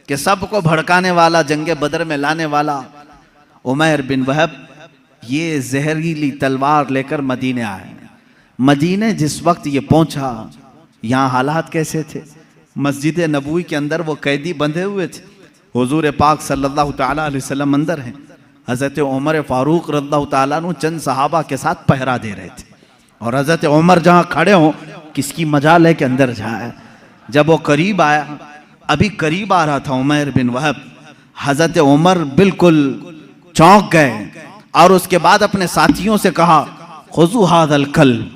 कि सबको भड़काने वाला, जंगे बदर में लाने वाला। उमैर बिन वहब ये जहरीली तलवार लेकर मदीने आए। मदीने जिस वक्त ये पहुंचा, यहाँ हालात कैसे थे? मस्जिद नबवी के अंदर वो कैदी बंधे हुए थे, हुजूर पाक सल्लल्लाहु ताला अलैहि वसल्लम अंदर हैं। हज़रत उमर फारूक रज़ियल्लाहु ताला अन्हु चंद सहाबा के साथ पहरा दे रहे थे और हज़रत उमर जहाँ खड़े हों किसकी मजाल है कि अंदर जाए। जब वो करीब आया, अभी करीब आ रहा था उमर बिन वहब, हज़रत उमर बिल्कुल चौंक गए और उसके बाद अपने साथियों से कहा, खुज़ू हाज़ल कल्ब,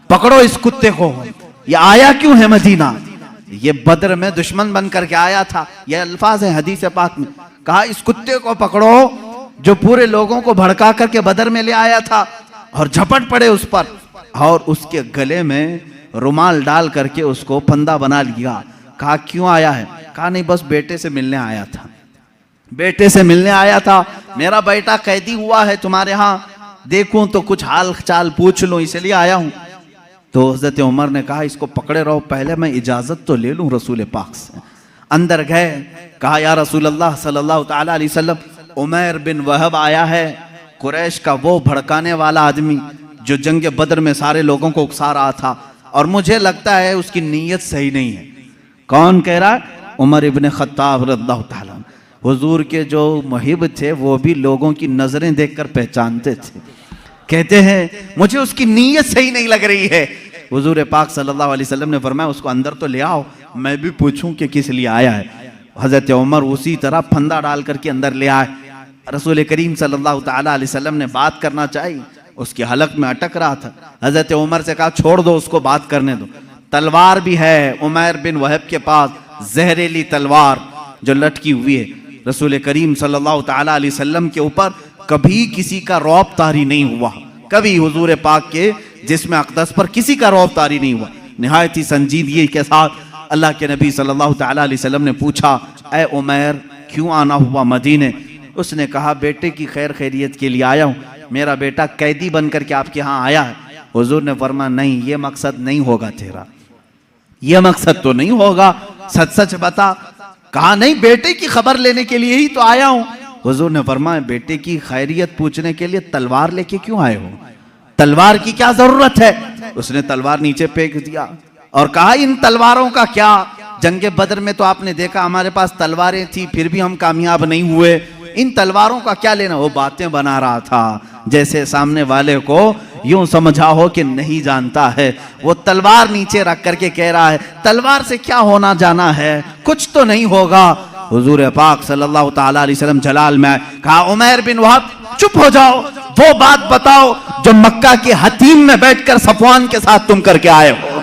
पकड़ो इस कुत्ते को, ये आया क्यों है मदीना? ये बदर में दुश्मन बन करके आया था। ये अल्फाज है हदीस पाक में, कहा इस कुत्ते को पकड़ो जो पूरे लोगों को भड़का करके बदर में ले आया था, और झपट पड़े उस पर और उसके गले में रुमाल डाल करके उसको फंदा बना लिया। कहा क्यों आया है? कहा नहीं बस बेटे से मिलने आया था, बेटे से मिलने आया था, मेरा बेटा कैदी हुआ है तुम्हारे यहाँ, देखूं तो कुछ हाल चाल पूछ लूं इसलिए आया हूं। तो हज़रत उमर ने कहा इसको पकड़े रहो, पहले मैं इजाजत तो ले लूं रसूल पाक से। अंदर गए, कहा या रसूल अल्लाह सल्लल्लाहु ताला अलैहि वसल्लम, उमर बिन वहब आया है, कुरैश का वो भड़काने वाला आदमी जो जंग बदर में सारे लोगों को उकसा रहा था, और मुझे लगता है उसकी नीयत सही नहीं है। कौन कह रहा? उमर इब्न खत्ताब रज़ियल्लाहु ताला। हुजूर के जो मुहिब थे वो भी लोगों की नजरें देखकर पहचानते थे। कहते हैं मुझे उसकी नीयत सही नहीं लग रही है। हुजूर पाक सल्लल्लाहु अलैहि वसल्लम ने फरमाया उसको अंदर तो ले आओ, मैं भी पूछूं कि किस लिए आया है। हजरत उमर उसी तरह फंदा डाल करके अंदर ले आए। रसूल करीम सल्लल्लाहु ताला अलैहि वसल्लम ने बात करना चाहिए, उसके हलक में अटक रहा था। हजरत उमर से कहा छोड़ दो उसको, बात करने दो। तलवार भी है उमर बिन वहब के पास, जहरीली तलवार जो लटकी हुई है। रसूल करीम सल्लल्लाहु ताला अलैहि वसल्लम के ऊपर कभी किसी का रौब तारी नहीं हुआ, कभी हुजूर पाक के जिस्म अक़दस पर किसी का रौब तारी नहीं हुआ। निहायत ही संजीदगी के साथ अल्लाह के नबी सल्लल्लाहु ताला अलैहि वसल्लम ने पूछा, ऐ उमर क्यों आना हुआ मदीने? उसने कहा बेटे की खैर खैरियत के लिए आया हूँ, मेरा बेटा कैदी बन करके आपके यहाँ आया है। हुजूर ने फरमाया नहीं, ये मकसद नहीं होगा तेरा, ये मकसद तो नहीं होगा, सच सच बता। कहा नहीं, बेटे की खबर लेने के लिए ही तो आया हूँ। हुजूर ने फरमाया बेटे की खैरियत पूछने के लिए तलवार लेके क्यों आए हो? तलवार की क्या जरूरत है? उसने तलवार नीचे फेंक दिया और कहा इन तलवारों का क्या? जंगे बदर में तो आपने देखा हमारे पास तलवारें थी, फिर भी हम कामयाब नहीं हुए, इन तलवारों का क्या लेना? वो बातें बना रहा था जैसे सामने वाले को यूं समझा हो कि नहीं जानता है। वो तलवार नीचे रख करके कह रहा है तलवार से क्या होना जाना है, कुछ तो नहीं होगा। हुजूर पाक सल्लल्लाहु ताला अलैहि वसल्लम जलाल में कहा उमर बिन वहब चुप हो जाओ, वो बात बताओ जो मक्का के हतीम में बैठकर सफवान के साथ तुम करके आए हो।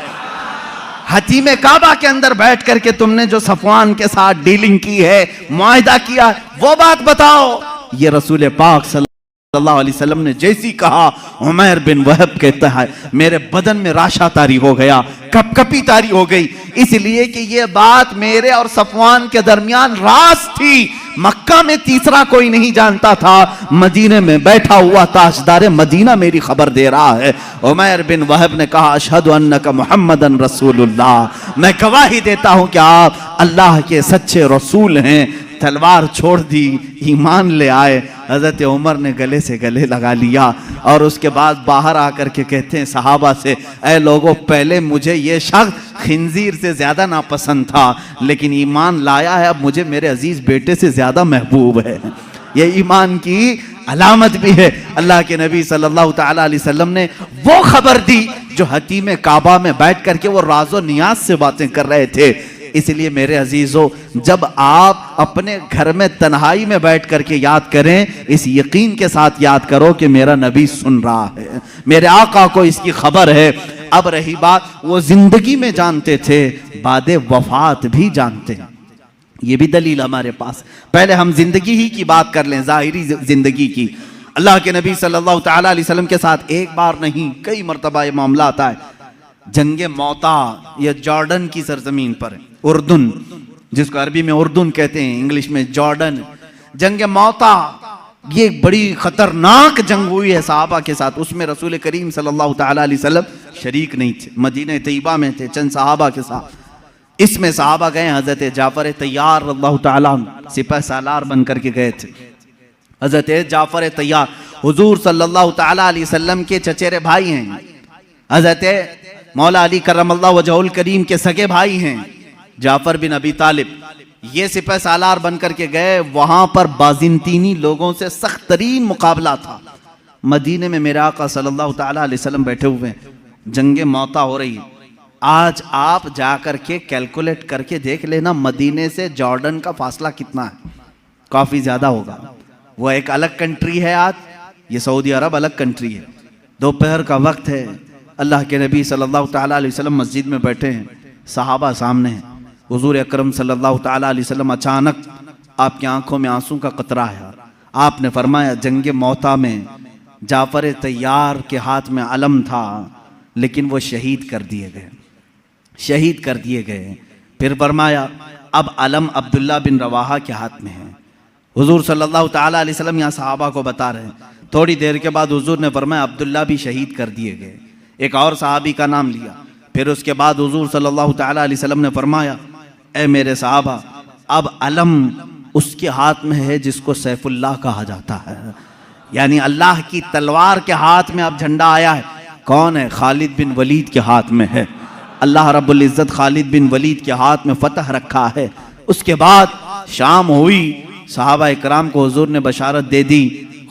हतीम काबा के अंदर बैठ करके तुमने जो सफवान के साथ डीलिंग की है, मुआहिदा किया, वो बात बताओ। ये रसूल पाक सल्लल्लाहु अलैहि वसल्लम ने जैसी कहा, उमर बिन वहब कहता है मेरे बदन में राशा तारी हो गया, कपकपी तारी हो गई, इसलिए कि ये बात मेरे और सफवान के दरमियान राज थी। मक्का में तीसरा कोई नहीं जानता था, मदीने में बैठा हुआ ताजदार मदीना मेरी खबर दे रहा है। उमर बिन वहब ने कहा अशहदु अन्नका मुहम्मदन रसूलुल्लाह, मैं गवाही देता हूं कि आप अल्लाह के सच्चे रसूल हैं। तलवार छोड़ दी, ईमान ले आए। हजरत उमर ने गले से गले लगा लिया और उसके बाद बाहर आकर के कहते हैं सहाबा से, ऐ लोगों पहले मुझे ये शख्स खिंजीर से ज्यादा नापसंद था, लेकिन ईमान लाया है, अब मुझे मेरे अजीज बेटे से ज्यादा महबूब है। ये ईमान की अलामत भी है। अल्लाह के नबी सल्लल्लाहु ताला अलैहि वसल्लम ने वो खबर दी जो हतीम काबा में बैठ करके वो राजो नियाज से बातें कर रहे थे। इसलिए मेरे अजीजों, जब आप अपने घर में तन्हाई में बैठ करके याद करें, इस यकीन के साथ याद करो कि मेरा नबी सुन रहा है, मेरे आका को इसकी खबर है। अब रही बात, वो जिंदगी में जानते थे, बादे वफात भी जानते हैं। ये भी दलील हमारे पास। पहले हम जिंदगी ही की बात कर लें, जाहिरी जिंदगी की। अल्लाह के नबी सल्लल्लाहु ताला अलैहि वसल्लम के साथ एक बार नहीं कई मरतबा ये मामला आता है। जंगे मौता ये जॉर्डन की सरजमीन पर है, उर्दुन जिसको अरबी में उर्दुन कहते हैं, इंग्लिश में जॉर्डन। जंगे मौता ये बड़ी खतरनाक जंग हुई है सहाबा के साथ। उसमें रसूल करीम सल्लल्लाहु ताला अलैहि वसल्लम शरीक नहीं थे, मदीना तैयबा में थे चंद सहाबा के साथ। इसमें सहाबा गए, हजरत जाफर तैयार रज़ियल्लाहु ताला सिपह सालार बन करके गए थे। हजरत जाफर तैयार हुजूर सल्लल्लाहु ताला अलैहि वसल्लम के चचेरे भाई हैं, हजरत मौला अली करमल्लाहु वजहुल करीम के सगे भाई हैं, जाफर बिन अबी तालिब। ये सिपह सालार बन करके गए, वहां पर बाजिंतीनी लोगों से सख्त तरीन मुकाबला था। मदीने में मेरे आका सल्लल्लाहु ताला अलैहि वसल्लम बैठे हुए हैं, जंगे मौता हो रही है। आज आप जाकर के कैलकुलेट करके देख लेना मदीने से जॉर्डन का फासला कितना है, काफ़ी ज़्यादा होगा। वो एक अलग कंट्री है, आज ये सऊदी अरब अलग कंट्री है। दोपहर का वक्त है, अल्लाह के नबी सल्लल्लाहु ताला अलैहि वसल्लम मस्जिद में बैठे हैं, सहाबा सामने हैं। हुजूर अकरम सल्लल्लाहु ताला अलैहि वसल्लम अचानक आपकी आंखों में आंसू का कतरा है। आपने फरमाया, जंगे मौता में जाफर तैयार के हाथ में अलम था, लेकिन वो शहीद कर दिए गए, शहीद कर दिए गए। फिर फरमाया, अब अलम अब्दुल्ला बिन रवाहा के हाथ में है। हुजूर सल्लल्लाहु ताला अलैहि वसल्लम यहाँ सहाबा को बता रहे हैं। थोड़ी देर के बाद हुजूर ने फरमाया, अब्दुल्ला भी शहीद कर दिए गए। एक और सहाबी का नाम लिया। फिर उसके बाद हुजूर सल्लल्लाहु ताला अलैहि वसल्लम ने फरमाया, ए मेरे सहाबा, अब अलम उसके हाथ में है जिसको सैफुल्लाह कहा जाता है, यानी अल्लाह की तलवार के हाथ में अब झंडा आया है। कौन है? खालिद बिन वलीद के हाथ में है। अल्लाह रब्बुल इज़्ज़त खालिद बिन वलीद के हाथ में फतह रखा है। उसके बाद शाम हुई, सहाबा इकराम को हुजूर ने बशारत दे दी,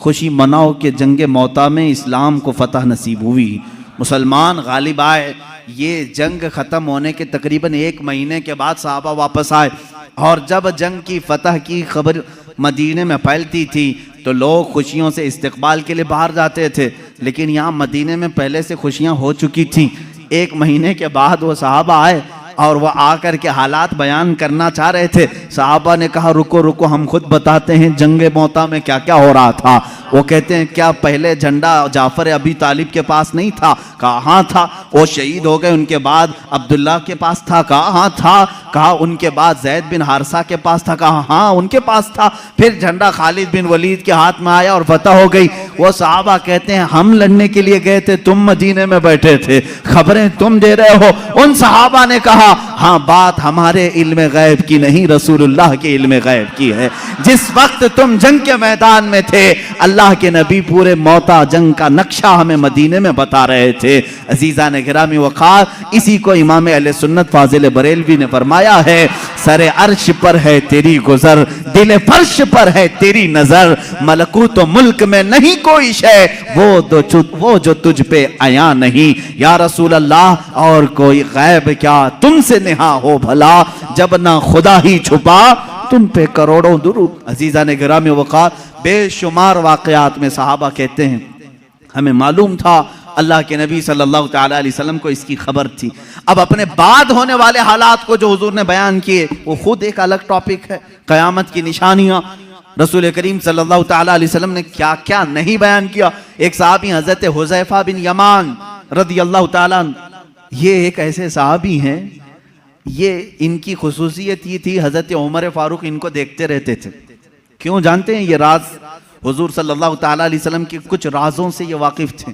खुशी मनाओ कि जंगे मौता में इस्लाम को फतह नसीब हुई, मुसलमान गालिब आए। ये जंग ख़त्म होने के तकरीबन 1 महीने के बाद सहाबा वापस आए, और जब जंग की फतह की खबर मदीने में फैलती थी तो लोग खुशियों से इस्तकबाल के लिए बाहर जाते थे, लेकिन यहाँ मदीने में पहले से खुशियाँ हो चुकी थीं। 1 महीने के बाद वो सहाबा आए और वह आकर के हालात बयान करना चाह रहे थे। सहाबा ने कहा, रुको रुको, हम खुद बताते हैं जंगे मौता में क्या क्या हो रहा था। वो कहते हैं, क्या पहले झंडा जाफर अबी तालिब के पास नहीं था? कहा हाँ था। वो शहीद हो गए, उनके बाद अब्दुल्ला के पास था? कहा हाँ था। कहा उनके बाद जैद बिन हारसा के पास था? कहा हाँ उनके पास था। फिर झंडा खालिद बिन वलीद के हाथ में आया और फतह हो गई। वो सहाबा कहते हैं, हम लड़ने के लिए गए थे, तुम मदीने में बैठे थे, खबरें तुम दे रहे हो। उन सहाबा ने कहा, हाँ बात हमारे इल्म गैब की नहीं, रसूलुल्लाह के इल्म गैब की है। जिस वक्त तुम जंग के मैदान में थे, अल्लाह के नबी पूरे मौता जंग का नक्शा हमें मदीने में बता रहे थे। अजीजा ने गिरामी वक़ार, इसी को इमाम अहले सुन्नत फाजिल बरेलवी ने फरमाया है, सरे अर्श पर है तेरी गुजर, दिल फर्श पर है तेरी नजर, मलकूत तो मुल्क में नहीं कोई शय, वो जो तुझ पे आया नहीं। या रसूल अल्लाह, और कोई गैब क्या तुमसे नेहा हो भला, जब ना खुदा ही छुपा तुम पे करोड़ों दुरूद। अजीजा ने गिरामी वक़ार, बेशुमार वाक़यात में सहाबा कहते हैं, हमें मालूम था अल्लाह के नबी सल्लल्लाहु ताला अलैहि वसल्लम को इसकी खबर थी। अब अपने बाद होने वाले हालात को जो हुजूर ने बयान किए, वो खुद एक अलग टॉपिक है। क़यामत की निशानियां, रसूल करीम सल्लल्लाहु ताला अलैहि वसल्लम ने क्या क्या नहीं बयान किया। एक सहाबी हज़रत हुज़ैफ़ा बिन यमान रदियल्लाहु ताला, ये एक ऐसे सहाबी हैं, ये इनकी खुसूसियत ये थी, हज़रत उमर फारूक इनको देखते रहते थे। क्यों जानते हैं? ये राज हुजूर सल्लल्लाहु ताला अलैहि वसल्लम के कुछ राजों से ये वाकिफ थे।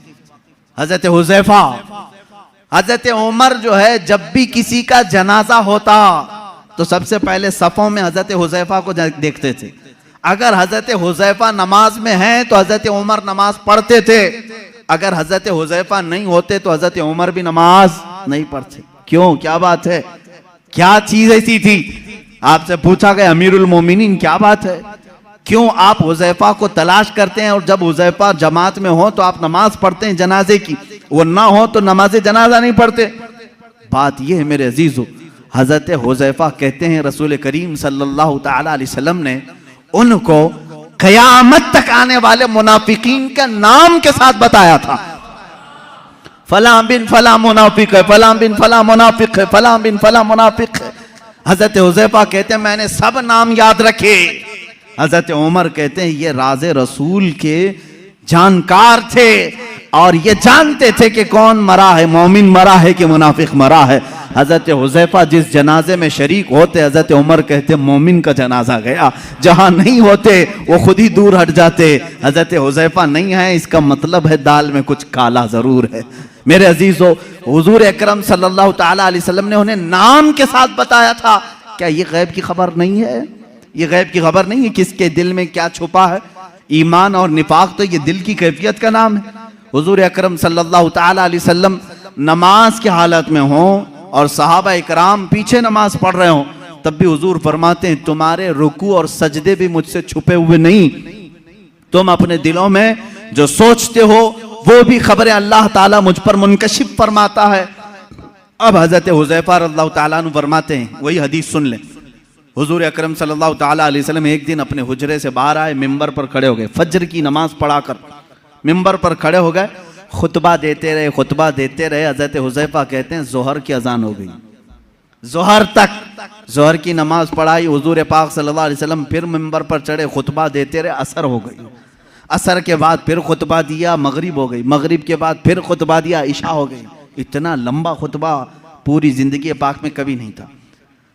हज़रत हुज़ैफ़ा, हज़रत उमर जो है, जब भी किसी का जनाजा होता तो सबसे पहले सफ़ों में हज़रत हुज़ैफ़ा को देखते थे। अगर हज़रत हुज़ैफ़ा नमाज में हैं तो हज़रत उमर नमाज पढ़ते थे, अगर हज़रत हुज़ैफ़ा नहीं होते तो हज़रत उमर भी नमाज नहीं पढ़ते। क्यों? क्या बात है? क्या चीज ऐसी थी? आपसे पूछा गया, अमीरुल मोमिनीन क्या बात है, क्यों आप हुज़ैफ़ा को तलाश करते हैं, और जब हुज़ैफ़ा जमात में हो तो आप नमाज पढ़ते हैं जनाजे की, वो ना हो तो नमाज जनाजा नहीं पढ़ते। बात ये है मेरे अजीजों, हज़रत हुज़ैफ़ा कहते हैं रसूल करीम सल्लल्लाहु ताला अलैहि वसल्लम ने उनको क़यामत तक आने वाले मुनाफिकीन का नाम के साथ बताया था। फला बिन फला मुनाफिक है, फला बिन फला मुनाफिक है, फला बिन फला मुनाफिक है। हज़रत हुज़ैफ़ा कहते हैं मैंने सब नाम याद रखे। हज़रत उमर कहते हैं ये राज़े रसूल के जानकार थे और ये जानते थे कि कौन मरा है, मोमिन मरा है कि मुनाफिक मरा है। हज़रत हुज़ैफ़ा जिस जनाजे में शरीक होते, हज़रत उमर कहते मोमिन का जनाजा गया, जहाँ नहीं होते वो खुद ही दूर हट जाते। हज़रत हुज़ैफ़ा नहीं है, इसका मतलब है दाल में कुछ काला ज़रूर है। मेरे अजीज़ों, हुज़ूर अकरम सल्लल्लाहु ताला अलैहि वसल्लम ने उन्हें नाम के साथ बताया था। क्या ये गैब की खबर नहीं है? ये गैब की खबर नहीं है किसके दिल में क्या छुपा है। ईमान और निफाक तो ये दिल की कैफियत का नाम है। हुज़ूर अकरम सल्लल्लाहु ताला अलैहि वसल्लम नमाज की हालत में हों और सहाबा इकराम पीछे नमाज पढ़ रहे हों, तब भी हुजूर फरमाते हैं तुम्हारे रुकू और सजदे भी मुझसे छुपे हुए नहीं, तुम अपने दिलों में जो सोचते हो वो भी खबरें अल्लाह ताला मुझ पर मुनकशिफ फरमाता है। अब हजरत हुज़ैफा रज़ियल्लाहु ताला अन्हु फरमाते हैं, वही हदीस सुन लें। हुजूर अकरम सल्लल्लाहु ताला अलैहि वसल्लम एक दिन अपने हुजरे से बाहर आए, मिंबर पर खड़े हो गए, फज्र की नमाज पढ़ाकर मिंबर पर खड़े हो गए, खुतबा देते रहे। हजरत हुज़ैफा कहते हैं जोहर की अजान हो गई, जोहर तक जोहर की नमाज पढ़ाई, हुजूर पाक सल्लल्लाहु अलैहि वसल्लम फिर मिंबर पर चढ़े, खुतबा देते रहे, असर हो गई, असर के बाद फिर खुतबा दिया, मगरिब हो गई, मगरिब के बाद फिर खुतबा दिया, इशा हो गई। इतना लंबा खुतबा पूरी जिंदगी पाक में कभी नहीं था।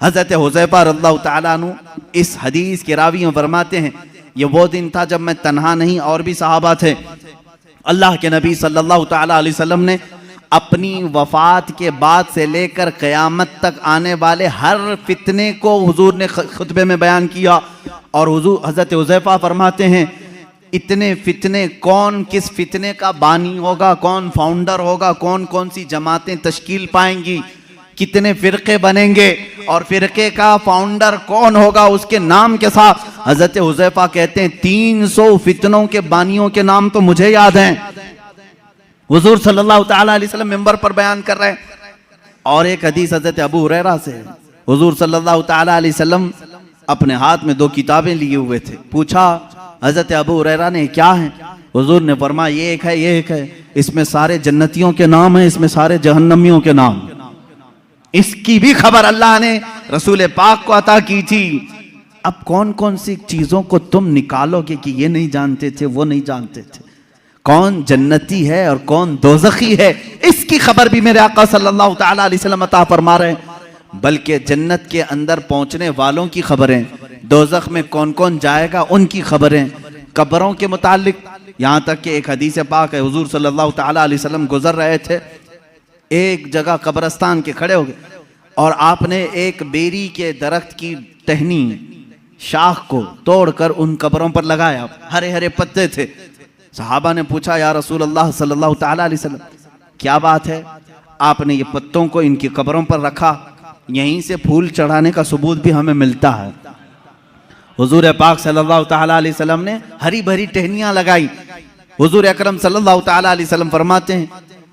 हजरत हुज़ैफा रज़ियल्लाहु ताला अन्हु इस हदीस के रावी में फरमाते हैं, ये वो दिन था जब मैं तन्हा नहीं और भी सहाबा थे। अल्लाह के नबी सल्लल्लाहु ताला अलैहि वसल्लम ने अपनी वफात के बाद से लेकर क़यामत तक आने वाले हर फितने को हुजूर ने खुतबे में बयान किया। और हुजूर हजरत हुज़ैफा फरमाते हैं, इतने फितने, कौन किस फितने का बानी होगा, कौन फाउंडर होगा, कौन कौन सी जमातें तश्कील पाएंगी, कितने फिरके बनेंगे और फिरके का फाउंडर कौन होगा, उसके नाम के साथ हजरत हुज़ैफा कहते हैं 300 फितनों के बानियों के नाम तो मुझे याद हैं। हुजूर सल्लल्लाहु ताला अलैहि वसल्लम मिंबर पर बयान कर रहे हैं। और एक हदीस हजरत अबू हुरैरा से, हुजूर सल्लल्लाहु ताला अलैहि वसल्लम अपने हाथ में 2 किताबें लिए हुए थे। पूछा हजरत अबू हुरैरा ने क्या है? हुजूर ने फरमाया ये एक है, ये एक है, इसमें सारे जन्नतियों के नाम है, इसमें सारे जहन्नमियों के नाम। इसकी भी खबर अल्लाह ने रसूल पाक को अता की थी। अब कौन कौन सी चीजों को तुम निकालोगे कि ये नहीं जानते थे, वो नहीं जानते थे, कौन जन्नती है और कौन दोज़खी है, इसकी खबर भी मेरे आका सल्लल्लाहु ताला अलैहि वसल्लम अता फरमा रहे हैं। बल्कि जन्नत के अंदर पहुंचने वालों की खबरें, दोज़ख में कौन कौन जाएगा उनकी खबरें, कब्रों के मुतालिक, यहाँ तक कि एक हदीस पाक है, हुजूर सल्लल्लाहु ताला अलैहि वसल्लम गुजर रहे थे, एक जगह कब्रस्तान के खड़े हो गए और आपने एक बेरी के दरख्त की टहनी शाख को तोड़कर उन कब्रों पर लगाया, हरे हरे पत्ते थे। सहाबा ने पूछा या रसूल अल्लाह सल्लल्लाहु ताला अलैहि वसल्लम क्या बात है, आपने ये पत्तों को इनकी कब्रों पर रखा, यहीं से फूल चढ़ाने का सबूत भी हमें मिलता है। हुजूर पाक सल्लल्लाहु ताला अलैहि वसल्लम ने हरी भरी टहनियां लगाई। हुजूर अकरम सल्लल्लाहु ताला अलैहि वसल्लम फरमाते हैं,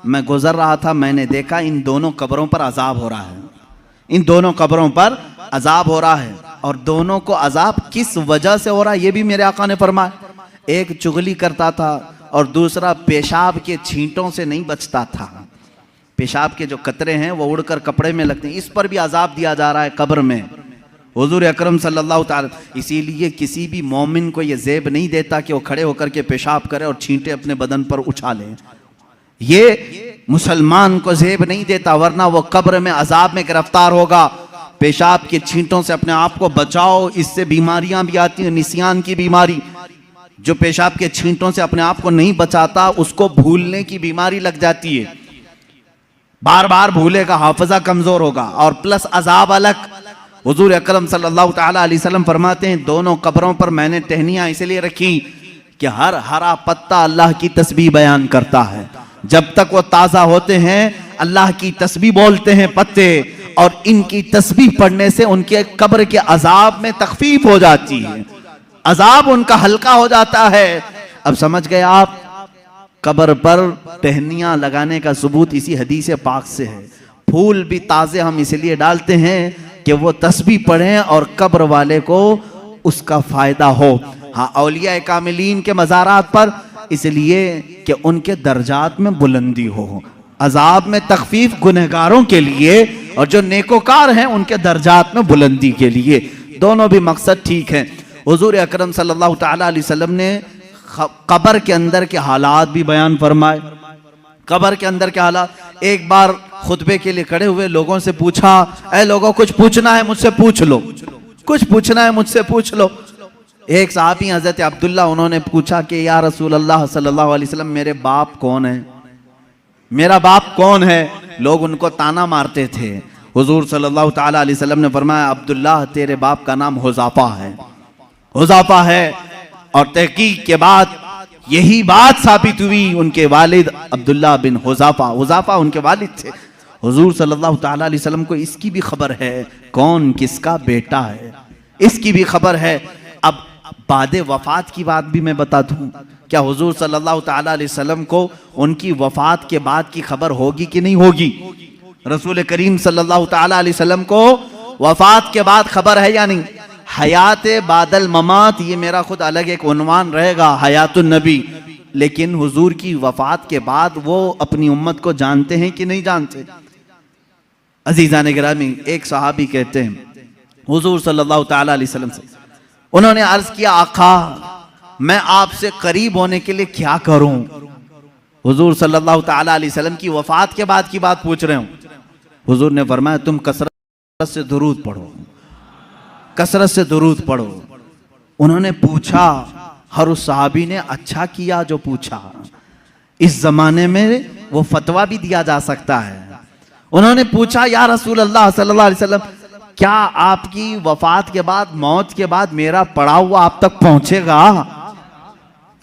मैं गुजर रहा था, मैंने देखा इन दोनों कब्रों पर अजाब हो रहा है, इन दोनों कब्रों पर अजाब हो रहा है। और दोनों को अजाब किस वजह से हो रहा है ये भी मेरे आका ने फरमाया। एक चुगली करता था और दूसरा पेशाब के छींटों से नहीं बचता था, पेशाब के जो कतरे हैं वो उड़कर कपड़े में लगते हैं, इस पर भी अजाब दिया जा रहा है कब्र में। हुजूर अकरम सल्लल्लाहु ताला, इसीलिए किसी भी मोमिन को ये ज़ेब नहीं देता कि वो खड़े होकर के पेशाब करे और छींटे अपने बदन पर उछाले, ये मुसलमान को ज़ेब नहीं देता, वरना वो कब्र में अजाब में गिरफ्तार होगा। पेशाब के छींटों से अपने आप को बचाओ, इससे बीमारियां भी आती हैं, निसियान की बीमारी। जो पेशाब के छींटों से अपने आप को नहीं बचाता उसको भूलने की बीमारी लग जाती है, बार बार भूलेगा, हाफिजा कमजोर होगा, और प्लस अजाब अलग। हुजूर अकरम सल्लल्लाहु ताला अलैहि वसल्लम फरमाते हैं, दोनों कब्रों पर मैंने टहनियां इसलिए रखी कि हर हरा पत्ता अल्लाह की तस्बीह बयान करता है, जब तक वो ताजा होते हैं अल्लाह की तस्बीह बोलते हैं पत्ते, और इनकी तस्बीह पढ़ने से उनके कब्र के अजाब में तखफीफ हो जाती है, अजाब उनका हल्का हो जाता है। अब समझ गए आप, कब्र पर टहनियां लगाने का सबूत इसी हदीस पाक से है। फूल भी ताजे हम इसलिए डालते हैं कि वो तस्बीह पढ़ें और कब्र वाले को उसका फायदा हो। हाँ, औलिया कामिलीन के मज़ारात पर इसलिए कि उनके दर्जात में बुलंदी हो, अजाब में तखफीफ गुनहगारों के लिए, और जो नेकोकार हैं उनके दर्जात में बुलंदी के लिए, दोनों भी मकसद ठीक हैं। हुजूर अकरम सल्लल्लाहु ताला अलैहि वसल्लम ने कब्र के अंदर के हालात भी बयान फरमाए। कब्र के अंदर के हालात, एक बार खुतबे के लिए खड़े हुए लोगों से पूछा, ऐ लोगों कुछ पूछना है मुझसे पूछ लो, कुछ पूछना है मुझसे पूछ लो। एक साहबी हजरत अब्दुल्ला, उन्होंने पूछा कि या रसूल अल्लाह सल्लल्लाहु अलैहि वसल्लम मेरे बाप कौन है, मेरा बाप कौन है। लोग उनको ताना मारते थे। हुजूर सल्लल्लाहु ताला अलैहि वसल्लम ने फरमाया, अब्दुल्ला तेरे बाप का नाम हुज़ाफा है, हुज़ाफा है। और तहकीक के बाद यही बात साबित हुई, उनके वालिद अब्दुल्ला बिन हुज़ाफा, हुज़ाफा उनके वालिद थे, हुजूर सल्लल्लाहु ताला अलैहि वसल्लम को इसकी भी खबर है कौन किसका बेटा है, इसकी भी खबर है। अब बाद वफात की बात भी मैं बता दूं, क्या हुजूर सल्लल्लाहु ताला अलैहि वसल्लम को उनकी वफात के बाद की खबर होगी कि नहीं होगी? रसूल करीम सल्लल्लाहु ताला अलैहि वसल्लम को वफात के बाद खबर है या नहीं? हयात बादल ममात, ये मेरा खुद अलग एक उन्वान रहेगा, हयातुन नबी। लेकिन हुजूर की वफात के बाद वो अपनी उम्मत को जानते हैं कि नहीं जानते? अजीजान गिरामी, एक सहाबी कहते हैं हुजूर सल्लल्लाहु ताला अलैहि वसल्लम से, उन्होंने अर्ज किया आका मैं आपसे करीब होने के लिए क्या करूं? हुजूर सल्लल्लाहु ताला अलैहि वसल्लम की वफात के बाद की बात पूछ रहे हूं। हुजूर ने फरमाया तुम कसरत से दुरूद पढ़ो, कसरत से दुरूद पढ़ो। उन्होंने पूछा, हर उस सहाबी ने अच्छा किया जो पूछा, इस जमाने में वो फतवा भी दिया जा सकता है। उन्होंने पूछा या रसूल अल्लाह सल्लल्लाहु अलैहि वसल्लम, क्या आपकी वफात के बाद, मौत के बाद मेरा पड़ा हुआ आप तक पहुंचेगा?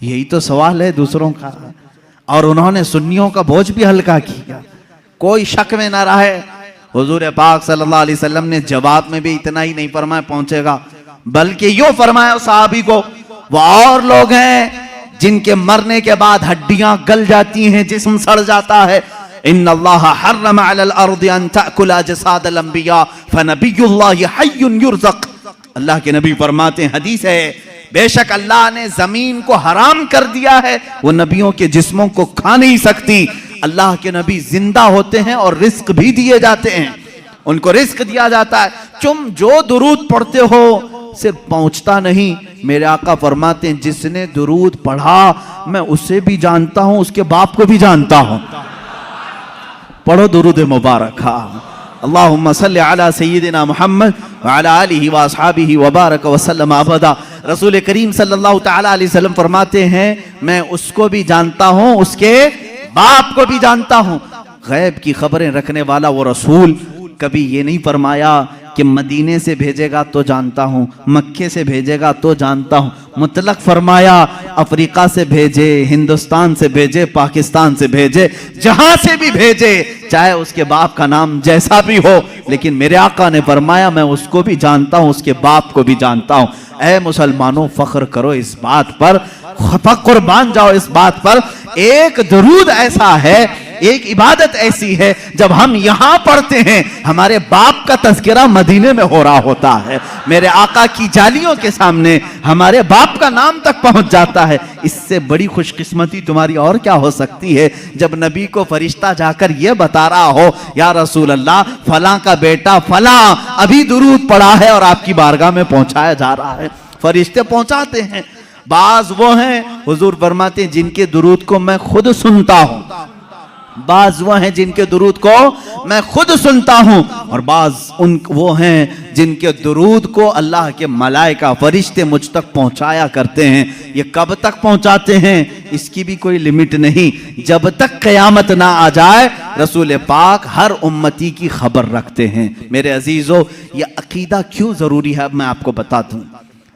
यही तो सवाल है दूसरों का। और उन्होंने सुन्नियों का बोझ भी हल्का किया, कोई शक में ना रहे। हुजूर पाक सल्लल्लाहु अलैहि वसल्लम ने जवाब में भी इतना ही नहीं फरमाया पहुंचेगा, बल्कि यूं फरमाया सहाबी को, वो और लोग हैं जिनके मरने के बाद हड्डियां गल जाती हैं, जिस्म सड़ जाता है। इन्नल्लाह हर्रम अलल अर्दि अन तअकुल अजसादल अंबिया फनबियुल्लाहि हय्युन युरज़क़। अल्लाह के नबी फरमाते हैं, हदीस है, बेशक अल्लाह ने जमीन को हराम कर दिया है, वो नबियों के जिस्मों को खा नहीं सकती। अल्लाह के नबी जिंदा होते हैं और रिस्क भी दिए जाते हैं, उनको रिस्क दिया जाता है। तुम जो दुरूद पढ़ते हो सिर्फ पहुंचता नहीं, मेरे आका फरमाते हैं जिसने दुरूद पढ़ा मैं उसे भी जानता हूं, उसके बाप को भी जानता हूं। पढ़ो दुरूद मुबारक। अल्लाहुम्मा सल्लि अला सय्यिदिना मुहम्मद व अला आलिहि व अस्हाबिहि व बारक व सल्लम अबदा। रसूल करीम सल्लल्लाहु ताला अलैहि वसल्लम फरमाते हैं मैं उसको भी जानता हूं, उसके बाप को भी जानता हूं। गैब की खबरें रखने वाला वो रसूल कभी ये नहीं फरमाया कि मदीने से भेजेगा तो जानता हूं, मक्के से भेजेगा तो जानता हूं। मुतलक फरमाया अफ्रीका से भेजे, हिंदुस्तान से भेजे, पाकिस्तान से भेजे, जहां से भी भेजे, चाहे उसके बाप का नाम जैसा भी हो, लेकिन मेरे आका ने फरमाया मैं उसको भी जानता हूं, उसके बाप को भी जानता हूं। ऐ मुसलमानों, फख्र करो इस बात पर, कुर्बान जाओ इस बात पर। एक दुरूद ऐसा है, एक इबादत ऐसी है, जब हम यहां पढ़ते हैं हमारे बाप का तज़किरा मदीने में हो रहा होता है। मेरे आका की जालियों के सामने हमारे बाप का नाम तक पहुंच जाता है। इससे बड़ी खुशकिस्मती तुम्हारी और क्या हो सकती है, जब नबी को फरिश्ता जाकर यह बता रहा हो या रसूल अल्लाह फलां का बेटा फलां अभी दुरूद पढ़ा है और आपकी बारगाह में पहुंचाया जा रहा है। फरिश्ते पहुंचाते हैं। बाज वो हैं, हुजूर फरमाते हैं, जिनके दुरूद को मैं खुद सुनता हूं। बाज वो हैं जिनके दुरूद को मैं खुद सुनता हूं, और बाज वो हैं जिनके दुरूद को अल्लाह के मलाइका फरिश्ते मुझ तक पहुंचाया करते हैं। ये कब तक पहुंचाते हैं इसकी भी कोई लिमिट नहीं, जब तक क़यामत ना आ जाए रसूल पाक हर उम्मती की खबर रखते हैं। मेरे अजीजों, ये अकीदा क्यों जरूरी है अब मैं आपको बता दूं।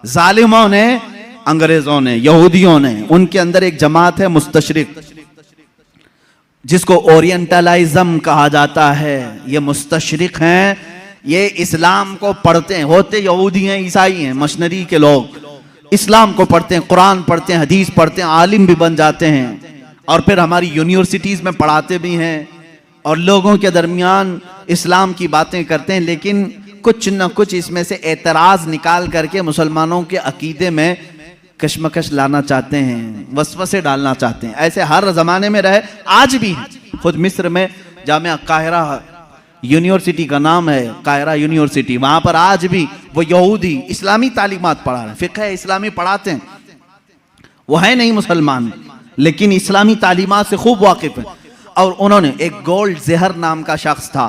जालिमों ने, अंग्रेजों ने, यहूदियों ने, उनके अंदर एक जमात है मुस्तशरिक, जिसको ओरिएंटलिज्म कहा जाता है। ये मुस्तशरिक हैं, ये इस्लाम को पढ़ते हैं, होते यहूदी हैं, ईसाई हैं, मशनरी के लोग इस्लाम को पढ़ते हैं, कुरान पढ़ते हैं, हदीस पढ़ते हैं, आलिम भी बन जाते हैं, और फिर हमारी यूनिवर्सिटीज़ में पढ़ाते भी हैं और लोगों के दरमियान इस्लाम की बातें करते हैं। लेकिन कुछ न कुछ इसमें से एतराज़ निकाल करके मुसलमानों के अकीदे में कशमकश लाना चाहते हैं, वसवसे डालना चाहते हैं। ऐसे हर ज़माने में रहे, आज भी है। खुद मिस्र में जामिया काहिरा यूनिवर्सिटी का नाम है, काहिरा यूनिवर्सिटी, वहाँ पर आज भी वो यहूदी इस्लामी तालीमात पढ़ा रहे हैं, फ़िक़्ह इस्लामी पढ़ाते हैं। वो है नहीं मुसलमान, लेकिन इस्लामी तालीमात से खूब वाकिफ़ है। और उन्होंने, एक गोल्ड ज़हर नाम का शख्स था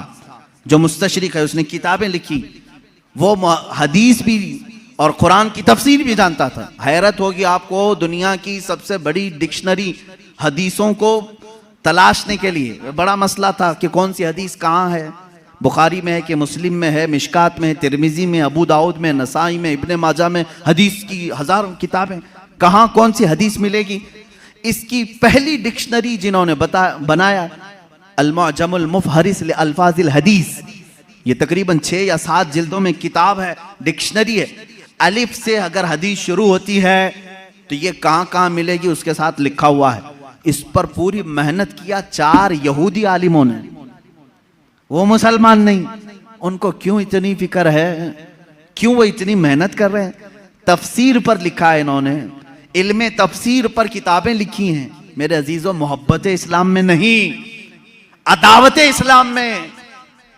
जो मुस्तशरिक है, उसने किताबें लिखी, वो हदीस भी और कुरान की तफसीर भी जानता था। हैरत होगी आपको, दुनिया की सबसे बड़ी डिक्शनरी हदीसों को तलाशने के लिए बड़ा मसला था कि कौन सी हदीस कहाँ है। बुखारी में है कि मुस्लिम में है, मिशकात में है, तिरमिजी में, अबू दाऊद में, नसाई में, इब्ने माजा में, हदीस की हजारों किताबें, कहाँ कौन सी हदीस मिलेगी। इसकी पहली डिक्शनरी जिन्होंने बनाया अल-मुअजमुल मुफहरिस लि अल्फाजिल हदीस। ये तकरीबन 6 या 7 जिल्दों में किताब है, डिक्शनरी है। अलिफ से अगर हदीस शुरू होती है तो ये कहाँ कहाँ मिलेगी उसके साथ लिखा हुआ है। इस पर पूरी मेहनत किया 4 यहूदी आलिमों ने, वो मुसलमान नहीं। उनको क्यों इतनी फिक्र है, क्यों वो इतनी मेहनत कर रहे हैं? तफसीर पर लिखा है इन्होंने, इल्मे तफसीर पर किताबें लिखी हैं। मेरे अजीजों, मोहब्बत इस्लाम में नहीं, अदावत इस्लाम में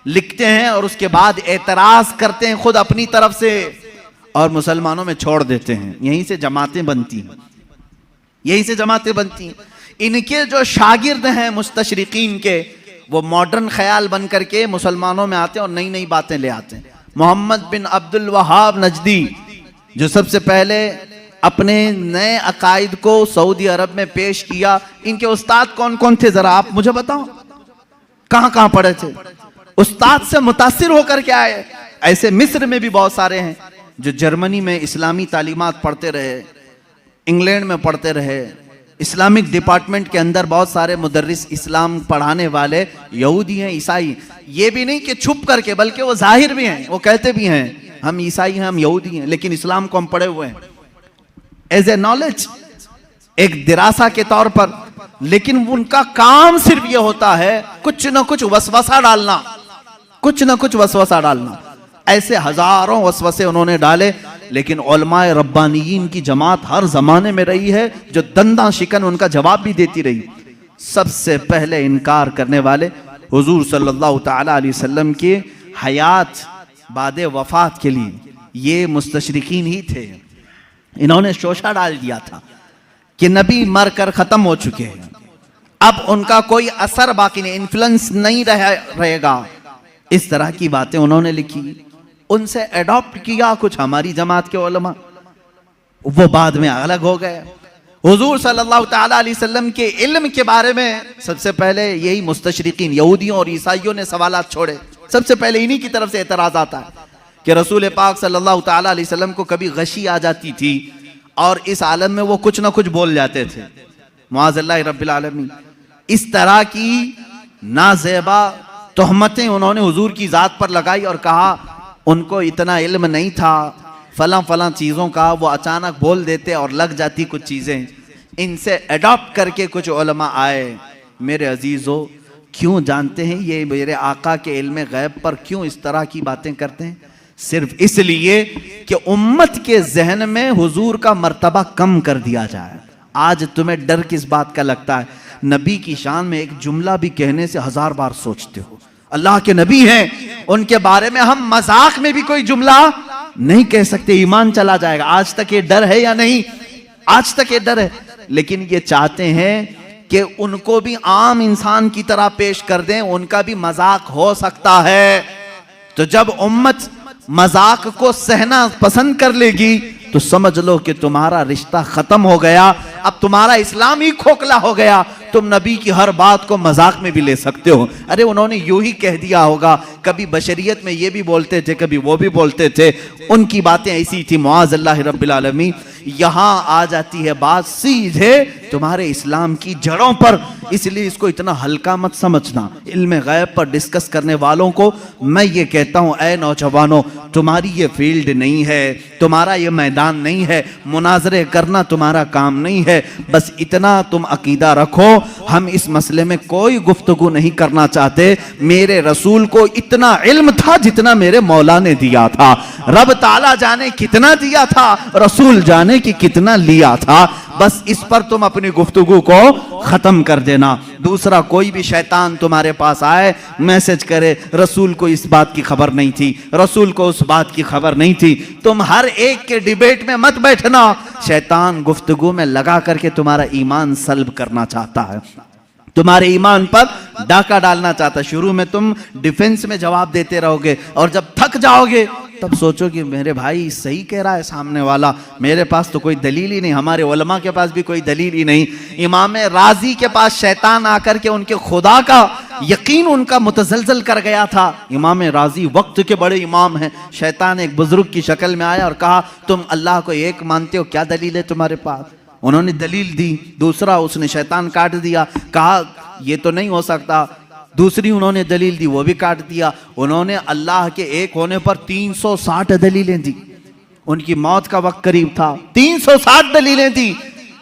लिखते हैं और उसके बाद एतराज करते हैं खुद अपनी तरफ से और मुसलमानों में छोड़ देते हैं। यहीं से जमातें बनती हैं, यहीं से जमातें बनती हैं। इनके जो शागिर्द हैं मुस्तशरिकीन के, वो मॉडर्न ख्याल बन करके मुसलमानों में आते हैं और नई नई बातें ले आते हैं। मोहम्मद बिन अब्दुल वहाब नजदी, जो सबसे पहले अपने नए अकायद को सऊदी अरब में पेश किया, इनके उस्ताद कौन कौन थे जरा आप मुझे बताओ, कहां कहां पढ़े थे? उस्ताद से मुतासिर होकर के आए। ऐसे मिस्र में भी बहुत सारे हैं जो जर्मनी में इस्लामी तालीमात पढ़ते रहे, इंग्लैंड में पढ़ते रहे। इस्लामिक डिपार्टमेंट के अंदर बहुत सारे मुदर्रिस इस्लाम पढ़ाने वाले यहूदी हैं, ईसाई। ये भी नहीं कि छुप करके, बल्कि वो जाहिर भी हैं, वो कहते भी हैं हम ईसाई हैं, हम यहूदी हैं, लेकिन इस्लाम को हम पढ़े हुए हैं एज ए नॉलेज, एक दिरासा के तौर पर। लेकिन उनका काम सिर्फ ये होता है कुछ ना कुछ वसवसा डालना, कुछ ना कुछ वसवसा डालना। ऐसे हजारों वसवसे उन्होंने डाले, लेकिन उलमाए रब्बानियीन की जमात हर जमाने में रही है जो दंदा शिकन उनका जवाब भी देती रही। सबसे पहले इनकार करने वाले हुजूर सल्लल्लाहु ताला अलैहि वसल्लम के हयात बादे वफात के लिए ये मुस्तशरिकीन ही थे। इन्होंने शोशा डाल दिया था कि नबी मर कर खत्म हो चुके हैं, अब उनका कोई असर बाकी नहीं, इन्फ्लुएंस नहीं रहेगा। इस तरह की बातें उन्होंने लिखी, उनसे एडॉप्ट किया कुछ हमारी जमात के उलमा, वो बाद में अलग हो गए। हुजूर सल्लल्लाहु ताला अलैहि वसल्लम के इल्म के बारे में सबसे पहले यही मुस्तशरिकीन यहूदियों और ईसाइयों ने सवालात छोड़े। सबसे पहले इन्हीं की तरफ से एतराज आता है कि रसूल पाक सल्लल्लाहु ताला अलैहि वसल्लम को कभी गशी आ जाती थी और इस आलम में वो कुछ ना कुछ बोल जाते थे, मुआज़ल्लाह रब्बिल आलमीन। इस तरह की नाज़ेबा तोहमतें उन्होंने हुजूर की जात पर लगाई और कहा उनको इतना इल्म नहीं था फलां फलां चीज़ों का, वो अचानक बोल देते और लग जाती कुछ चीज़ें। इनसे अडॉप्ट करके कुछ उलमा आए। मेरे अजीज़ों, क्यों जानते हैं ये मेरे आका के इल्म गैब पर क्यों इस तरह की बातें करते हैं? सिर्फ इसलिए कि उम्मत के जहन में हुजूर का मर्तबा कम कर दिया जाए। आज तुम्हें डर किस बात का लगता है? नबी की शान में एक जुमला भी कहने से 1000 बार सोचते हो। अल्लाह के नबी हैं, उनके बारे में हम मजाक में भी कोई जुमला नहीं कह सकते, ईमान चला जाएगा। आज तक ये डर है या नहीं? आज तक ये डर है। लेकिन ये चाहते हैं कि उनको भी आम इंसान की तरह पेश कर दें, उनका भी मजाक हो सकता है। तो जब उम्मत मजाक को सहना पसंद कर लेगी तो समझ लो कि तुम्हारा रिश्ता खत्म हो गया, अब तुम्हारा इस्लाम ही खोखला हो गया। तुम नबी की हर बात को मजाक में भी ले सकते हो। अरे उन्होंने यूं ही कह दिया होगा, कभी बशरियत में ये भी बोलते थे, कभी वो भी बोलते थे, उनकी बातें ऐसी थी, मुआज़ल्लाह रब्बिल आलमीन। यहां आ जाती है बात सीधे तुम्हारे इस्लाम की जड़ों पर। इसलिए इसको इतना हल्का मत समझना। इल्म गैब पर डिस्कस करने वालों को मैं ये कहता हूं, ऐ नौजवानों, तुम्हारी ये फील्ड नहीं है, तुम्हारा ये मैदान नहीं है, मुनाजरे करना तुम्हारा काम नहीं है। बस इतना तुम अकीदा रखो, हम इस मसले में कोई गुफ्तगू नहीं करना चाहते। मेरे रसूल को इतना इल्म था जितना मेरे मौला ने दिया था। रब ताला जाने कितना दिया था, रसूल जाने कि कितना लिया था। बस इस पर तुम अपनी गुफ्तगू को खत्म कर देना। दूसरा, कोई भी शैतान तुम्हारे पास आए, मैसेज करे, रसूल को इस बात की खबर नहीं थी, रसूल को उस बात की खबर नहीं थी, तुम हर एक के डिबेट में मत बैठना। शैतान गुफ्तगू में लगा करके तुम्हारा ईमान सल्ब करना चाहता है, तुम्हारे ईमान पर डाका डालना चाहता है। शुरू में तुम डिफेंस में जवाब देते रहोगे और जब थक जाओगे तब सोचो कि मेरे भाई सही कह रहा है सामने वाला, मेरे पास तो कोई दलील ही नहीं, हमारे उलमा के पास भी कोई दलील ही नहीं। इमाम राजी के पास शैतान आकर के उनके खुदा का यकीन उनका मुतजलजल कर गया था। इमाम राजी वक्त के बड़े इमाम हैं। शैतान एक बुजुर्ग की शक्ल में आया और कहा, तुम अल्लाह को एक मानते हो, क्या दलील है तुम्हारे पास? उन्होंने दलील दी। दूसरा, उसने शैतान काट दिया, कहा ये तो नहीं हो सकता, दूसरी उन्होंने दलील दी, वो भी काट दिया। उन्होंने अल्लाह के एक होने पर 360 दलीलें दी। उनकी मौत का वक्त करीब था, 360 दलीलें दी।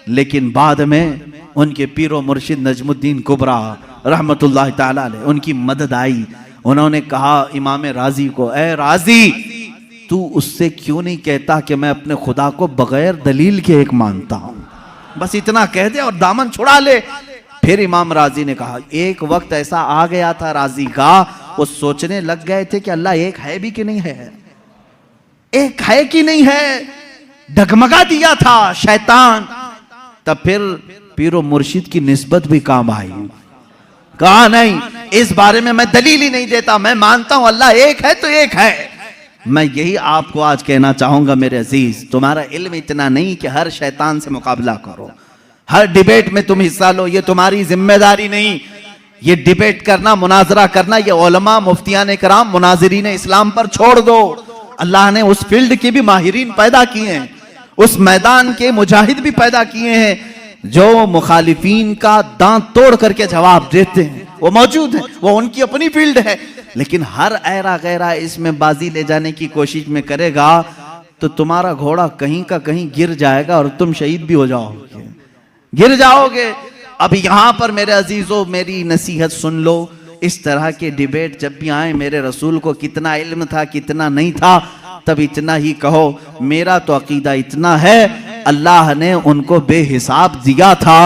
लेकिन बाद में उनके पीरो मुर्शिद नजमुद्दीन कुबरा रहमतुल्लाह ताला अलैह, उनकी मदद आई। उन्होंने कहा इमाम राजी को, ए राजी, तू उससे क्यों नहीं कहता कि मैं अपने खुदा को बगैर दलील के एक मानता हूं, बस इतना कह दे और दामन छुड़ा ले। फिर इमाम राजी ने कहा, एक वक्त ऐसा आ गया था राजी का, वो सोचने लग गए थे कि अल्लाह एक है भी कि नहीं है, एक है कि नहीं है, डगमगा दिया था शैतान। तब फिर पीरो मुर्शिद की निस्बत भी काम आई। कहा नहीं, इस बारे में मैं दलील ही नहीं देता, मैं मानता हूं अल्लाह एक है तो एक है। मैं यही आपको आज कहना चाहूंगा मेरे अजीज, तुम्हारा इल्म इतना नहीं कि हर शैतान से मुकाबला करो, हर डिबेट में तुम हिस्सा लो, ये तुम्हारी जिम्मेदारी नहीं। ये डिबेट करना, मुनाजरा करना, ये उलमा, मुफ्तियान कराम, मुनाजिरीन इस्लाम पर छोड़ दो। अल्लाह ने उस फील्ड के भी माहिरीन पैदा किए हैं, उस मैदान के मुजाहिद भी पैदा किए हैं जो मुखालिफीन का दांत तोड़ करके जवाब देते हैं, वो मौजूद है, वो उनकी अपनी फील्ड है। लेकिन हर ऐरा गैरा इसमें बाजी ले जाने की कोशिश में करेगा तो तुम्हारा घोड़ा कहीं का कहीं गिर जाएगा और तुम शहीद भी हो जाओगे, गिर जाओगे। अब यहां पर मेरे अजीजों मेरी नसीहत सुन लो, इस तरह के डिबेट जब भी आए, मेरे रसूल को कितना इल्म था कितना नहीं था, तब इतना ही कहो, मेरा तो अकीदा इतना है, अल्लाह ने उनको बेहिसाब दिया था,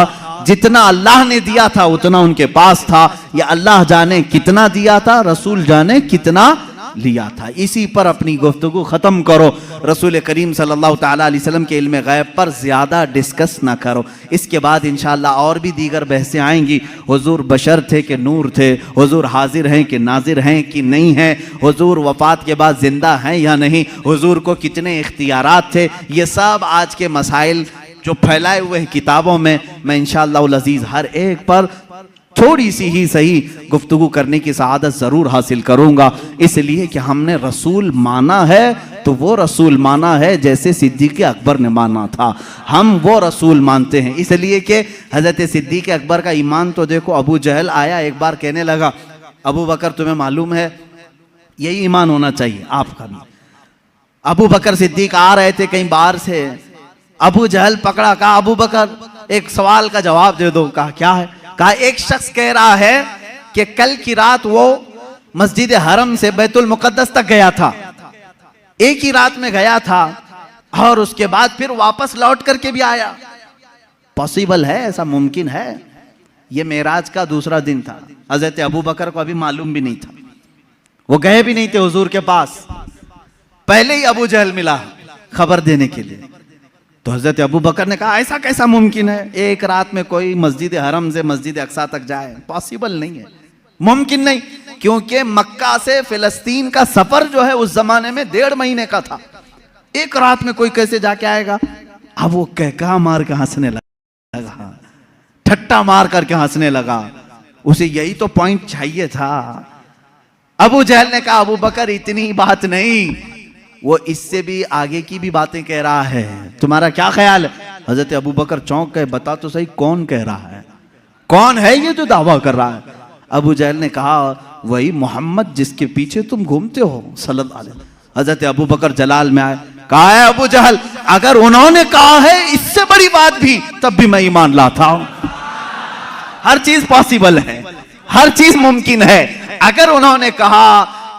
जितना अल्लाह ने दिया था उतना उनके पास था, या अल्लाह जाने कितना दिया था, रसूल जाने कितना लिया था। इसी पर अपनी गुफ्तगू खत्म करो। रसूल करीम सल्लल्लाहु ताला अलैहि वसल्लम के इल्म गैब पर ज्यादा डिस्कस ना करो। इसके बाद इंशाअल्लाह और भी दीगर बहसें आएंगी। हुजूर बशर थे कि नूर थे, हुजूर हाजिर हैं कि नाजिर हैं कि नहीं हैं, हुजूर वफात के बाद जिंदा हैं या नहीं, हुजूर को कितने इख्तियारात थे, ये सब आज के मसाइल जो फैलाए हुए हैं किताबों में, मैं इंशाअल्लाह अज़ीज़ हर एक पर थोड़ी सी ही सही गुफ्तगू करने की सआदत ज़रूर हासिल करूँगा। इसलिए कि हमने रसूल माना है तो वो रसूल माना है जैसे सिद्दीक़ अकबर ने माना था, हम वो रसूल मानते हैं। इसलिए कि हज़रत सिद्दीक़ अकबर का ईमान तो देखो, अबू जहल आया एक बार कहने लगा, अबू बकर तुम्हें मालूम है, यही ईमान होना चाहिए आपका भी। अबू बकर सिद्दीक़ आ रहे थे कहीं बाहर से, अबू जहल पकड़ा, कहा अबू बकर एक सवाल का जवाब दे दो। कहा क्या है? कहा एक शख्स कह रहा है कि कल की रात वो मस्जिद हरम से बैतुल मुकद्दस तक गया था, एक ही रात में गया था और उसके बाद फिर वापस लौट करके भी आया। पॉसिबल है? ऐसा मुमकिन है? ये मेराज का दूसरा दिन था, हजरत अबू बकर को अभी मालूम भी नहीं था, वो गए भी नहीं थे हुजूर के पास, पहले ही अबू जहल मिला खबर देने के लिए। तो हजरत अबू बकर ने कहा ऐसा कैसा मुमकिन है, एक रात में कोई मस्जिद हरम से मस्जिद अक्सा तक जाए? पॉसिबल नहीं है, मुमकिन नहीं, क्योंकि मक्का से फिलिस्तीन का सफर जो है उस जमाने में 1.5 महीने का था, एक रात में कोई कैसे जाके आएगा? अब वो कहका मार के हंसने लगा, ठट्टा मार करके हंसने लगा, उसे यही तो पॉइंट चाहिए था। अबू जहल ने कहा अबू बकर इतनी बात नहीं, वो इससे भी आगे की भी बातें कह रहा है, तुम्हारा क्या ख्याल है? हजरत अबू बकर चौंक गए, बता तो सही कौन कह रहा है, कौन है ये जो दावा कर रहा है? अबू जहल ने कहा वही मोहम्मद जिसके पीछे तुम घूमते हो सल्लल्लाहु अलैहि वसल्लम। हजरत अबू बकर जलाल में आए, कहा है अबू जहल अगर उन्होंने कहा है इससे बड़ी बात भी, तब भी मैं ईमान लाता हूं। हर चीज पॉसिबल है, हर चीज मुमकिन है। अगर उन्होंने कहा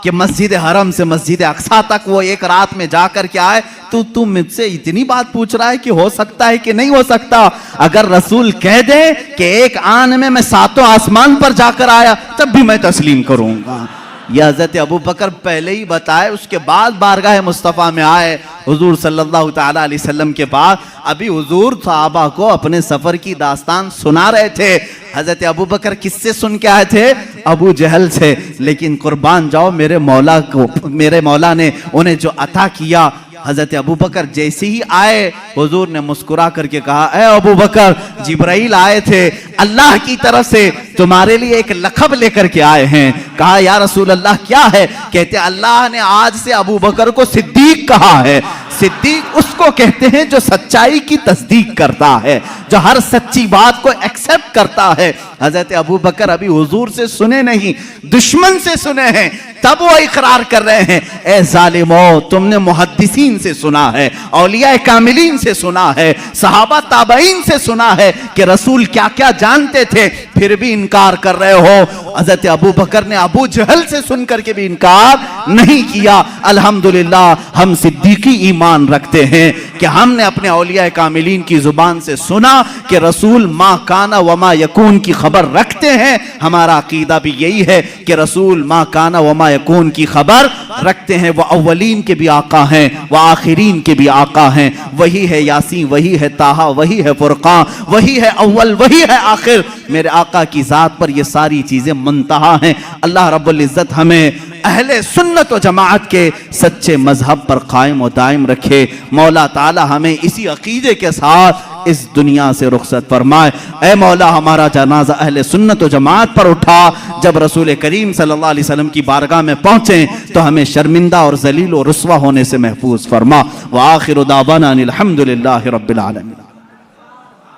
कि मस्जिद हरम से मस्जिद अक्सा तक वो एक रात में जाकर के आए, तो तुम मुझसे इतनी बात पूछ रहा है कि हो सकता है कि नहीं हो सकता? अगर रसूल कह दे कि एक आन में मैं 7 आसमान पर जाकर आया, तब भी मैं तस्लीम करूंगा। यह हजरत अबू बकर पहले ही बताए, उसके बाद बारगाह मुस्तफ़ा में आए हुजूर सल्लल्लाहु ताला अलैहि वसल्लम के बाद। अभी हुजूर सहाबा को अपने सफर की दास्तान सुना रहे थे। हजरत अबू बकर किससे सुन के आए थे? अबू जहल से। लेकिन कुर्बान जाओ मेरे मौला को, मेरे मौला ने उन्हें जो अता किया, हजरत अबू बकर जैसे ही आए हुजूर ने मुस्कुरा करके कहा ए अबू बकर, जिब्राइल आए थे अल्लाह की तरफ से, तुम्हारे लिए एक लक़ब लेकर के आए हैं। कहा या रसूल अल्लाह क्या है? कहते अल्लाह ने आज से अबू बकर को सिद्दीक कहा है। सिद्दीक उसको कहते हैं जो सच्चाई की तस्दीक करता है, जो हर सच्ची बात को एक्सेप्ट करता है। हजरत अबू बकर अभी हुजूर से सुने नहीं, दुश्मन से सुने हैं, तब वो इकरार कर रहे हैं, ए जालिमो, तुमने मुहद्दिसीन से सुना है, औलिया कामिलीन से सुना है, सहाबा ताबईन से सुना है कि रसूल क्या क्या जानते थे, फिर भी इनकार कर रहे हो। हजरत अबू बकर ने अबू जहल से सुनकर के भी इनकार नहीं किया। अल्हम्दुलिल्लाह हम सिद्दीकी ईमान रखते हैं कि हमने अपने औलिया कामिलीन की जुबान से सुना कि रसूल मा काना व मा यकून की खबर रखते हैं। हमारा अकीदा भी यही है कि रसूल मा काना व मा यकून की खबर रखते हैं। वह अव्वलीन के भी आका हैं, वह आखिरीन के भी आका हैं। वही है यासीन, वही है ताहा, वही है फुरकान, वही है अव्वल, वही है आखिर। मेरे आका की जात पर ये सारी चीजें मुंतहा हैं। अल्लाह रब्बुल इज्जत हमें अहले सुन्नत व जमाअत के सच्चे मजहब पर कायम व दायम रखे। मौला ताला हमें इसी अकीदे के साथ इस दुनिया से रुखसत फरमाए। ऐ मौला, हमारा जनाजा अहले सुन्नत व जमाअत पर उठा। जब रसूल करीम सल्लल्लाहु अलैहि वसल्लम की बारगाह में पहुंचे तो हमें शर्मिंदा और जलील और रुस्वा होने से महफूज फरमा। व आखिर दावाना अनिल हम्दुलिल्लाहि रब्बिल आलमीन।